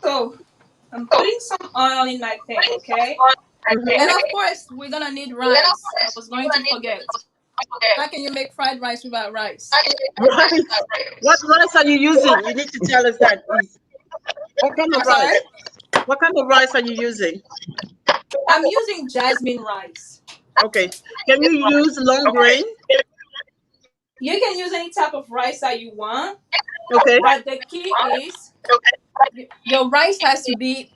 So I'm putting some oil in my pan, okay? And of course, we're gonna need rice. I was going to forget. How can you make fried rice without rice? Rice. What rice are you using? You need to tell us that, please. What kind of I'm sorry? rice? What kind of rice are you using? I'm using jasmine rice. Okay. Can you use long grain? You can use any type of rice that you want, Okay. but the key is your rice has to be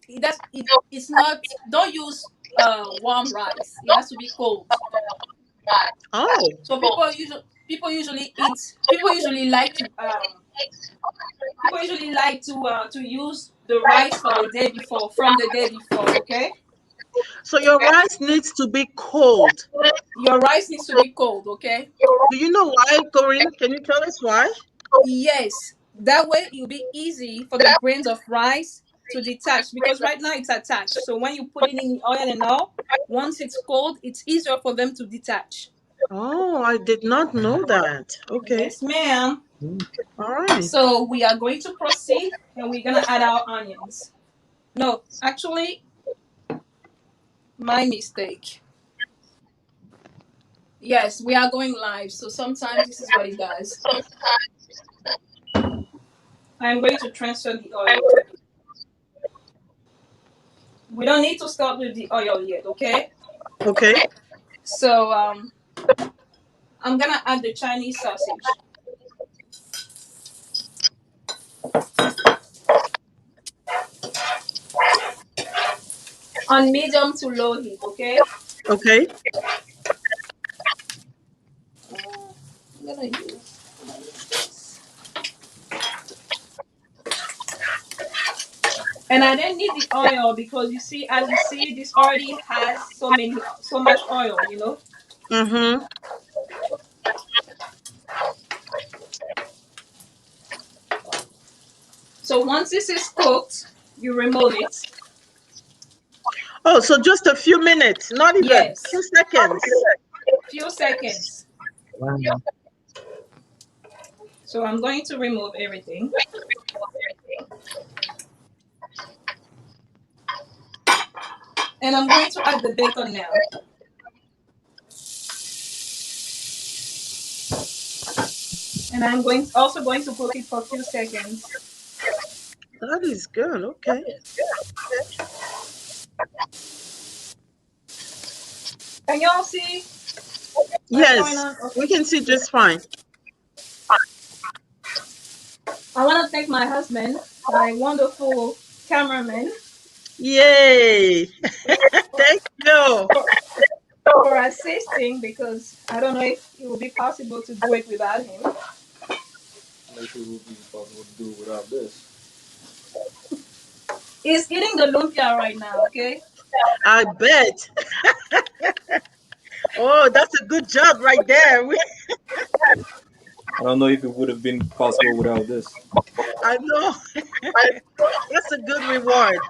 it's not, don't use warm rice. It has to be cold. Oh. So people usually like to use the rice for the day before, from the day before, okay? So your rice needs to be cold. Your rice needs to be cold, okay? Do you know why, Corinne? Can you tell us why? Yes. That way it'll be easy for the grains of rice to detach, because right now it's attached. So when you put it in the oil and all, once it's cold, it's easier for them to detach. Oh, I did not know that. Okay. Yes, ma'am. All right. So we are going to proceed and we're gonna add our onions. No, actually, my mistake. Yes, we are going live, so sometimes this is what it does. I'm going to transfer the oil. We don't need to start with the oil yet, okay? Okay. So I'm gonna add the Chinese sausage. On medium to low heat, okay? Okay. I'm gonna use this. And I didn't need the oil because you see, as you see, this already has so much oil, you know? Mm-hmm. So once this is cooked, you remove it. Oh, so just a few minutes, not even Yes. few seconds. Few seconds. Wow. So I'm going to remove everything. And I'm going to add the bacon now. And I'm also going to cook it for a few seconds. That is good. Okay. Can y'all see what's going Yes, on? we Okay. can see just fine. I want to thank my husband, my wonderful cameraman, Yay! Thank you. for assisting because I don't know if it will be possible to do it without him. Make sure it would be possible to do it without this. He's eating the lumpia right now, okay? I bet. Oh, that's a good job right there. I don't know if it would have been possible without this. I know. That's a good reward.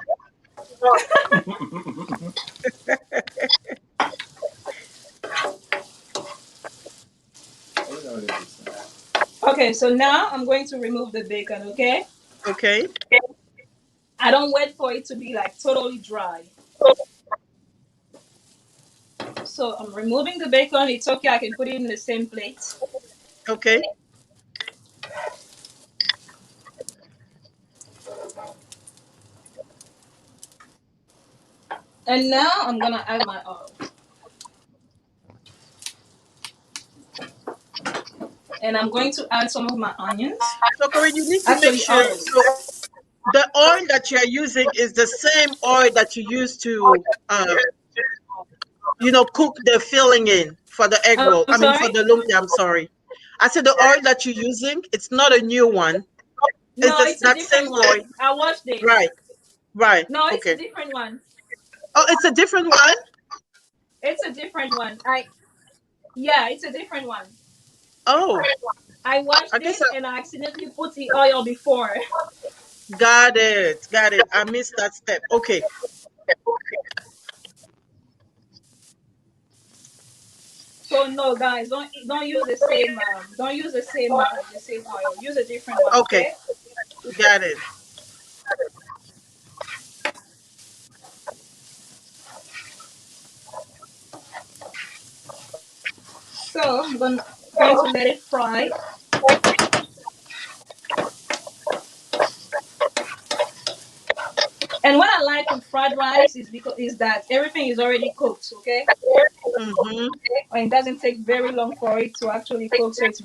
Okay, so now I'm going to remove the bacon, okay? Okay. I don't wait for it to be like totally dry. So I'm removing the bacon. It's okay, I can put it in the same plate. Okay. And now I'm gonna add my oil. And I'm going to add some of my onions. So, Corinne, you need to make Actually, sure. olives. So, the oil that you're using is the same oil that you use to, cook the filling in for the egg roll. I'm I mean, sorry? for the lumpia. I'm sorry. I said the oil that you're using. It's not a new one. It's No, just it's a that different same oil. one. I washed it. Right. Right. No, it's a Okay. different one. Oh, it's a different one. It's a different one. Yeah, it's a different one. Oh, I washed I guess it and I accidentally put the oil before. got it. Got it. I missed that step. Okay. So no, guys, don't use the same the same oil. Use a different one, Okay. okay? Got it. So I'm going to let it fry. And what I like with fried rice is that everything is already cooked, okay? Mm-hmm. And it doesn't take very long for it to actually cook. So it's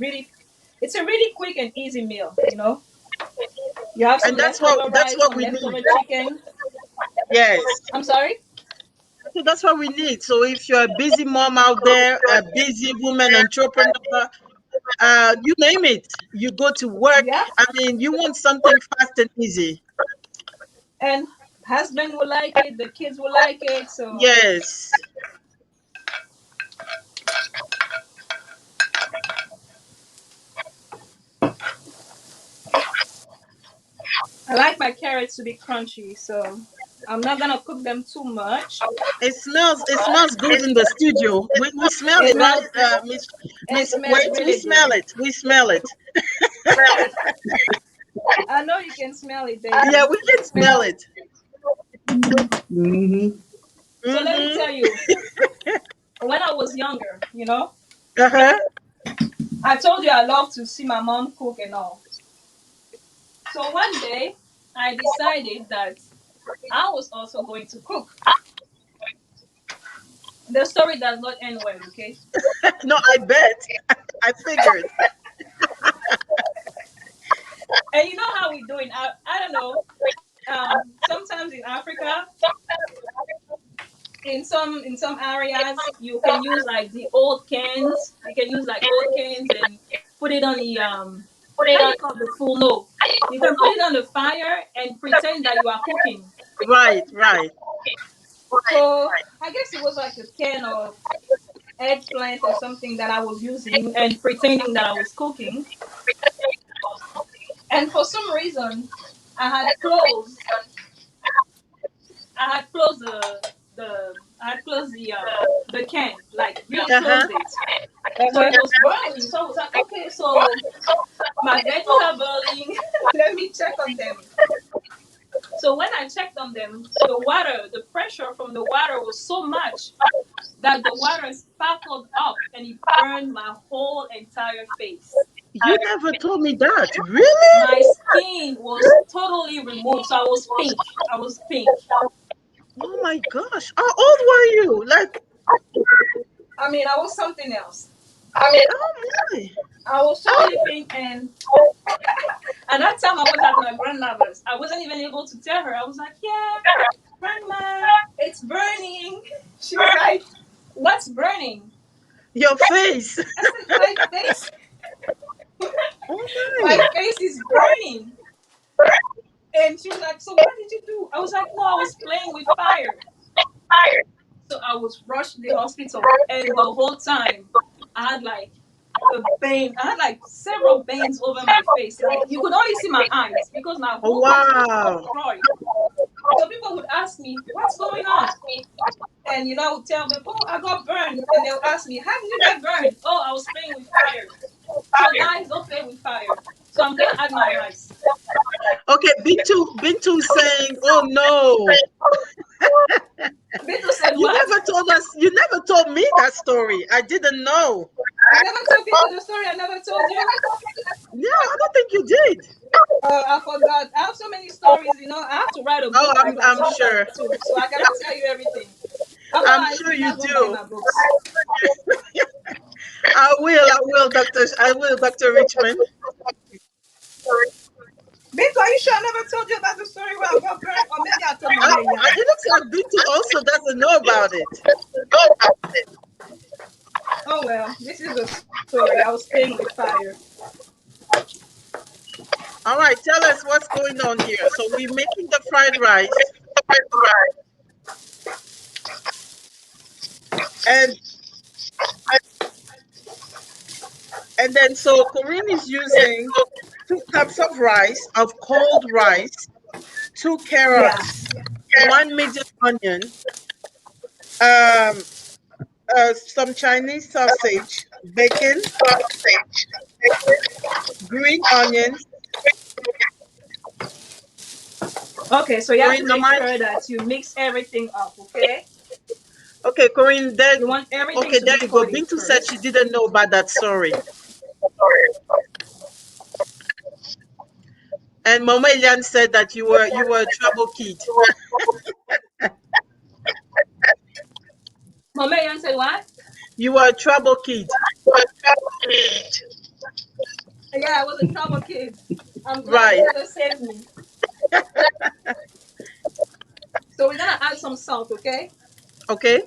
a really quick and easy meal, you know? You have some And that's what leftover that's rice, what some we leftover need. chicken. Yes. I'm sorry? So that's what we need. So if you're a busy mom out there, a busy woman entrepreneur, you name it, you go to work. Yeah. I mean, you want something fast and easy. And husband will like it, the kids will like it. So Yes. I like my carrots to be crunchy, so I'm not gonna cook them too much. It smells good in the studio. We smell It it, right? smells it Miss smells Wait, we really good. smell it. We smell it. I know you can smell it, Yeah, Daisy. we can smell it. Mm-hmm. So let me Mm-hmm. tell you, when I was younger, Uh-huh. I told you I love to see my mom cook and all. So one day I decided that I was also going to cook. The story does not end well, okay? No, I bet. I figured. And you know how we do it. I don't know. Sometimes in Africa, in some areas, you can use like the old cans. You can use like old cans and put it on the how do you call the full no? You can put it on the fire and pretend that you are cooking. Right, right. So I guess it was like a can of eggplant or something that I was using and pretending that I was cooking. And for some reason, I had closed. I had closed the can, like really Uh-huh. closed it. So Uh-huh. it was boiling. So I was like, okay, so my veggies are boiling. Let me check on them. So when I checked on them, the pressure from the water was so much that the water sparkled up and it burned my whole entire face. You never told me that. Really? My skin was totally removed, so I was pink. Oh my gosh. How old were you? Like, I was something else. Oh my. I was so sleeping, and at that time I was at my grandmother's. I wasn't even able to tell her. I was like, "Yeah, grandma, it's burning." She was like, "What's burning?" Your face. I said, "My face, Oh my my. face is burning." And she was like, "So what did you do?" I was like, "No, I was playing with fire." So I was rushed to the hospital, and the whole time I had like a vein. I had like several veins over my face. Like you could only see my eyes because my Oh whole face was wow. destroyed. So people would ask me, "What's going on?" And I would tell them, "Oh, I got burned." And they would ask me, "How did you get burned?" "Oh, I was playing with fire." So guys, don't play with fire. So I'm gonna add my rice. Okay, Bintu saying, "Oh no, Bintu said you what? never told us. You never told me that story. I didn't know." You never told Bintu the story I never told you? Yeah, I don't think you did. Oh, I forgot. I have so many stories, I have to write a Oh, book like I'm Lasanta sure. too. So I cannot tell you everything. I'm Otherwise, sure you're you not gonna buy do. my books. I will, Dr. Richmond. Bintu, are you sure I never told you about the story where I got burned? Or maybe I told Mama Yan. It looks like Bintu also doesn't know about it. Oh well, this is the story. I was playing with fire. All right, tell us what's going on here. So we're making the fried rice, and then so Corinne is using 2 cups of rice, of cold rice, 2 carrots, Yeah. 1 medium onion, um, some Chinese sausage, bacon, green onions. Okay, so you have to Corinne, am make I sure that you mix everything up, okay? okay? Corinne, there. You want everything Okay, to there be you go. coated Bintu said first. she didn't know about that story, and Mama Elian said that you were a trouble kid. Mama Yan said what? You were a trouble kid, Yeah, I was a trouble kid. I'm glad right? Jesus saved me. So we're gonna add some salt, okay? Okay.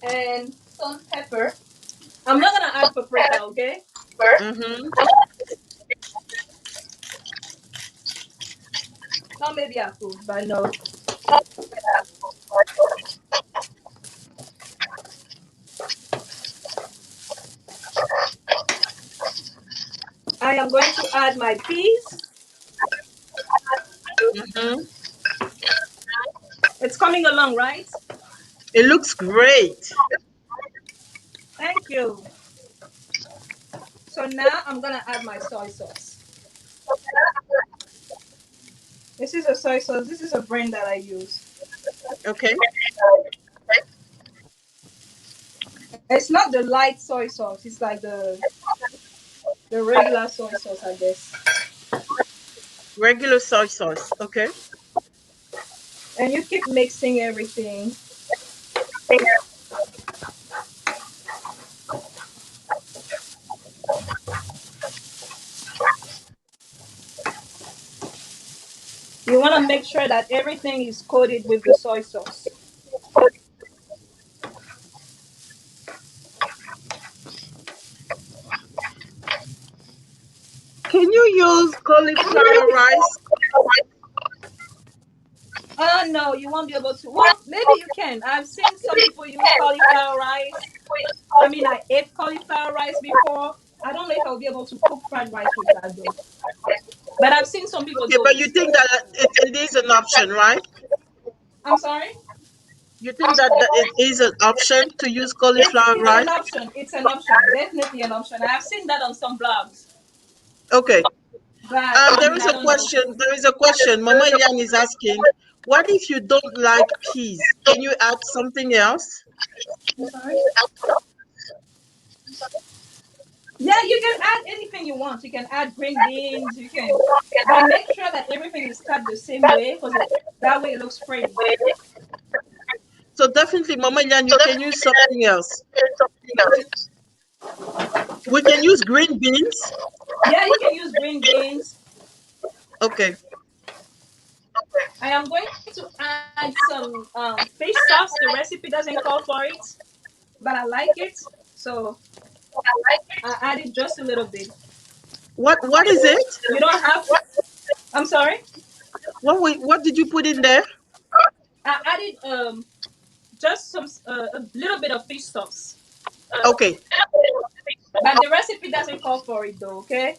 And some pepper. I'm not gonna add paprika, okay? Mm-hmm. Or maybe I could, but no. I am going to add my peas. Mm-hmm. It's coming along, right? It looks great. Thank you. So now I'm gonna add my soy sauce. This is a soy sauce. This is a brand that I use. Okay. It's not the light soy sauce. It's like the regular soy sauce, I guess. Regular soy sauce. Okay. And you keep mixing everything. You want to make sure that everything is coated with the soy sauce. Can you use cauliflower rice? Oh no, you won't be able to. Well, maybe you can. I've seen some people use cauliflower rice. I ate cauliflower rice before. I don't know if I'll be able to cook fried rice with that though. But I've seen some people Okay, do but it. you think that it is an option, right? I'm sorry? You think that it is an option to use cauliflower It's an rice? option. It's an option. Definitely an option. I've seen that on some blogs. Okay. But There is I a don't know. question. There is a question. Mama Elian is asking, what if you don't like peas? Can you add something else? I'm sorry? Yeah, you can add anything you want. You can add green beans. You can, but make sure that everything is cut the same way because that way it looks pretty. So So definitely, Mama Yan, you can use something else. We can use green beans. Yeah, you can use green beans. Okay. I am going to add some fish sauce. The recipe doesn't call for it, but I like it, so I added just a little bit. What is it? You don't have to. I'm sorry. What did you put in there? I added just some a little bit of fish sauce, Okay. but the recipe doesn't call for it though. Okay.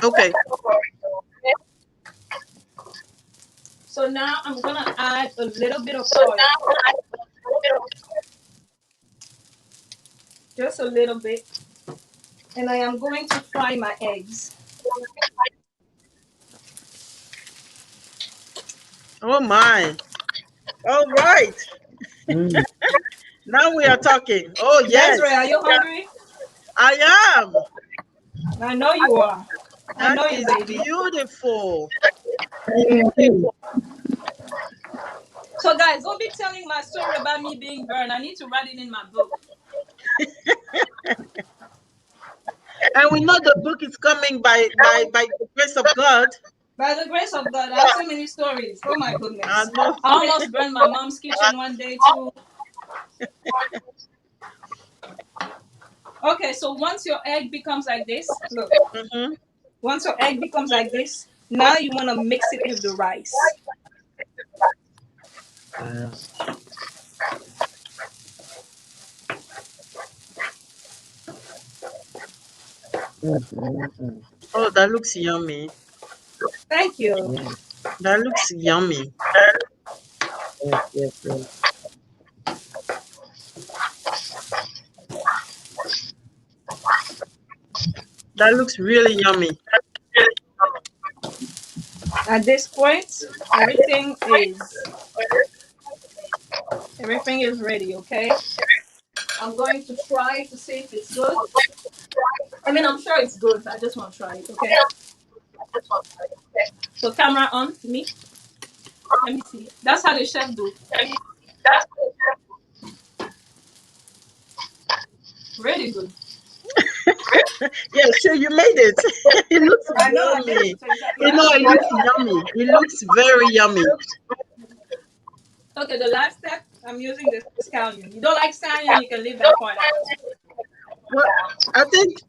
Okay. So now I'm gonna add a little bit of oil, just a little bit, and I am going to fry my eggs. Oh my. All right. Mm. Now we are talking. Oh yes, Desiree, are you hungry? I am. I know you are. I That know you, is baby. beautiful. So, guys, don't be telling my story about me being burned. I need to write it in my book. And we know the book is coming by the grace of God. By the grace of God, I have so many stories. Oh my I goodness. know. I almost burned my mom's kitchen one day too. Okay, so once your egg becomes like this, look. Mhm. Once your egg becomes like this, now you want to mix it with the rice. Wow. Mm. Oh, that looks yummy. Thank you. Yes, That looks yummy. yes. That looks really yummy. At this point, everything is ready, okay? I'm going to try to see if it's good. I mean, I'm sure it's good. I just want to try it, okay? So camera on me. Let me see. That's how the chef do. Really good. Yeah, sure, you made it. It looks I know I made yummy. it. So exactly. You know, it looks yummy. It looks very yummy. Okay, the last step, I'm using the scallion. You don't like scallion, you can leave that part out. Well, I think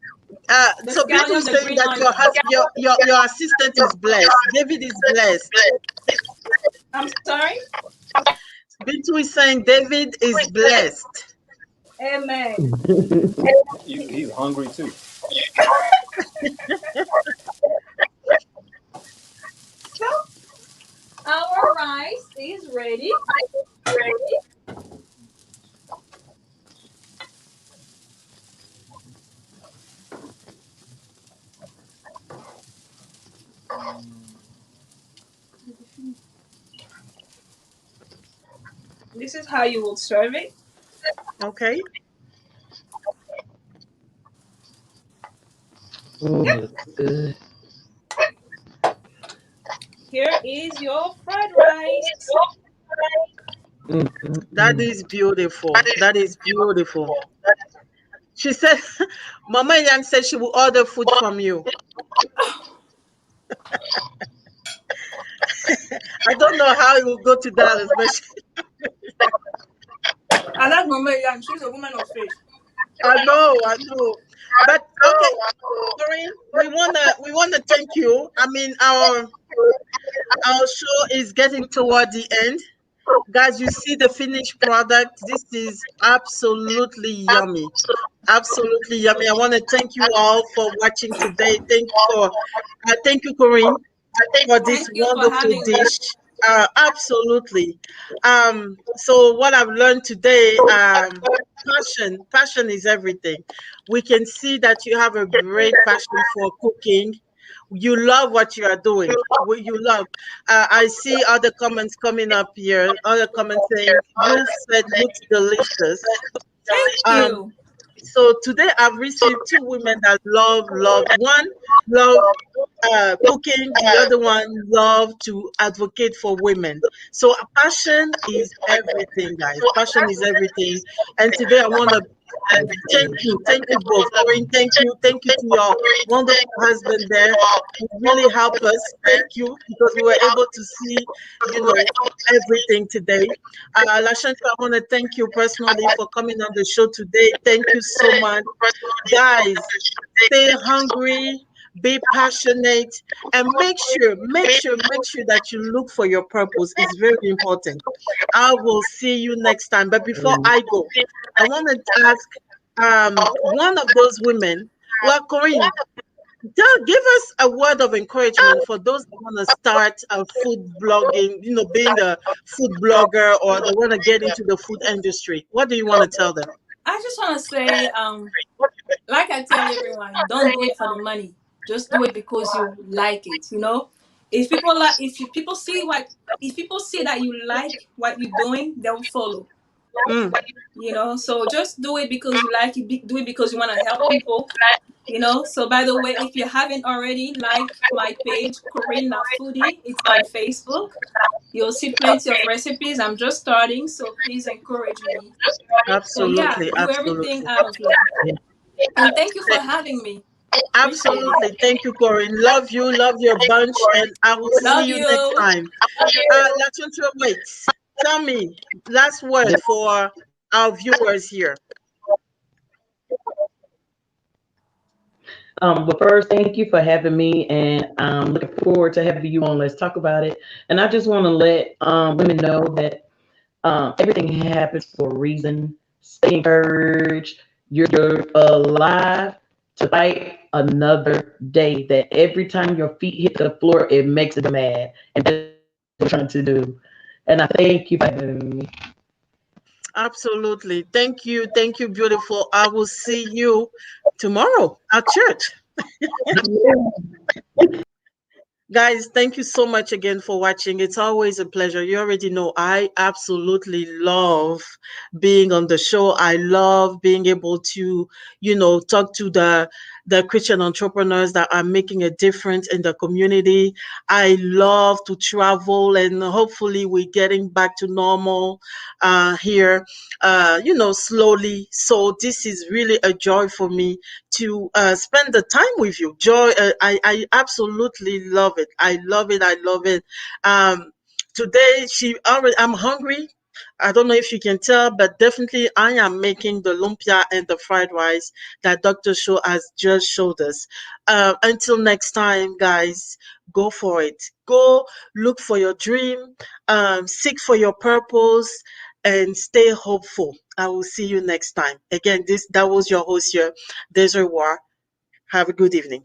The so. Bintu scallion, is the saying green that onion. your assistant is blessed. David is blessed. I'm sorry? Bintu is saying David is blessed. Amen. He's hungry too. So, our rice is ready. This is how you will serve it. Okay. Looks good. Here is your fried rice. That is beautiful. That is beautiful. She said, Mama Yan said she will order food from you. I don't know how it will go to Dallas, but I like Mama Yan. She's a woman of faith. I know. But okay, Corinne, we wanna thank you. I mean, our show is getting toward the end. Guys, you see the finished product. This is absolutely yummy. Absolutely yummy. I want to thank you all for watching today. Thank you, Corinne, for this Thank you for wonderful having me. dish. Absolutely. So what I've learned today, passion is everything. We can see that you have a great passion for cooking. You love what you are doing. What you love. I see other comments coming up here. Other comments saying, "You said looks delicious." Thank Um, you. so today I've received two women that love. One love cooking. The other one love to advocate for women. So passion is everything, guys. Passion is everything. And today I want to thank you both. Corinne, thank you to your wonderful husband there. He really helped us. Thank you because we were able to see, everything today. Lashanta, I want to thank you personally for coming on the show today. Thank you so much, guys. Stay hungry, be passionate, and make sure that you look for your purpose. It's very important. I will see you next time. But before I go, I want to ask one of those women. Well, Corinne, give us a word of encouragement for those that want to start a food blogging, being a food blogger, or they want to get into the food industry. What do you want to tell them? I just want to say, like I tell everyone, don't do it for the money. Just do it because you like it. If people like, if people see that you like what you're doing, they'll follow. Mm. So just do it because you like it. Do it because you want to help people. So by the way, if you haven't already, like my page, Corinna Foodie. It's on Facebook. You'll see plenty of recipes. I'm just starting, so please encourage me. So yeah, Absolutely, do everything absolutely. out of love. And thank you for having me. Appreciate it. Absolutely. Thank you, Corinne. Love you. Love your bunch. And I will see Love you next you. time. Latuntua, wait. Tell me, last word for our viewers here. But first, thank you for having me, and I'm looking forward to having you on. Let's talk about it. And I just want to let women know that everything happens for a reason. Stay encouraged. You're alive to fight another day. That every time your feet hit the floor, it makes it mad, and that's what I'm trying to do. And I thank you for having me. Absolutely. Thank you. Thank you, beautiful. I will see you tomorrow at church. Guys, thank you so much again for watching. It's always a pleasure. You already know I absolutely love being on the show. I love being able to, talk to the Christian entrepreneurs that are making a difference in the community. I love to travel, and hopefully we're getting back to normal here, slowly. So this is really a joy for me to spend the time with you. Joy, I absolutely love it. I love it. I love it. Today, I'm hungry. I don't know if you can tell, but definitely I am making the lumpia and the fried rice that Dr. Show has just showed us. Until next time, guys, go for it. Go look for your dream, seek for your purpose, and stay hopeful. I will see you next time. Again, that was your host here, Desiree War. Have a good evening.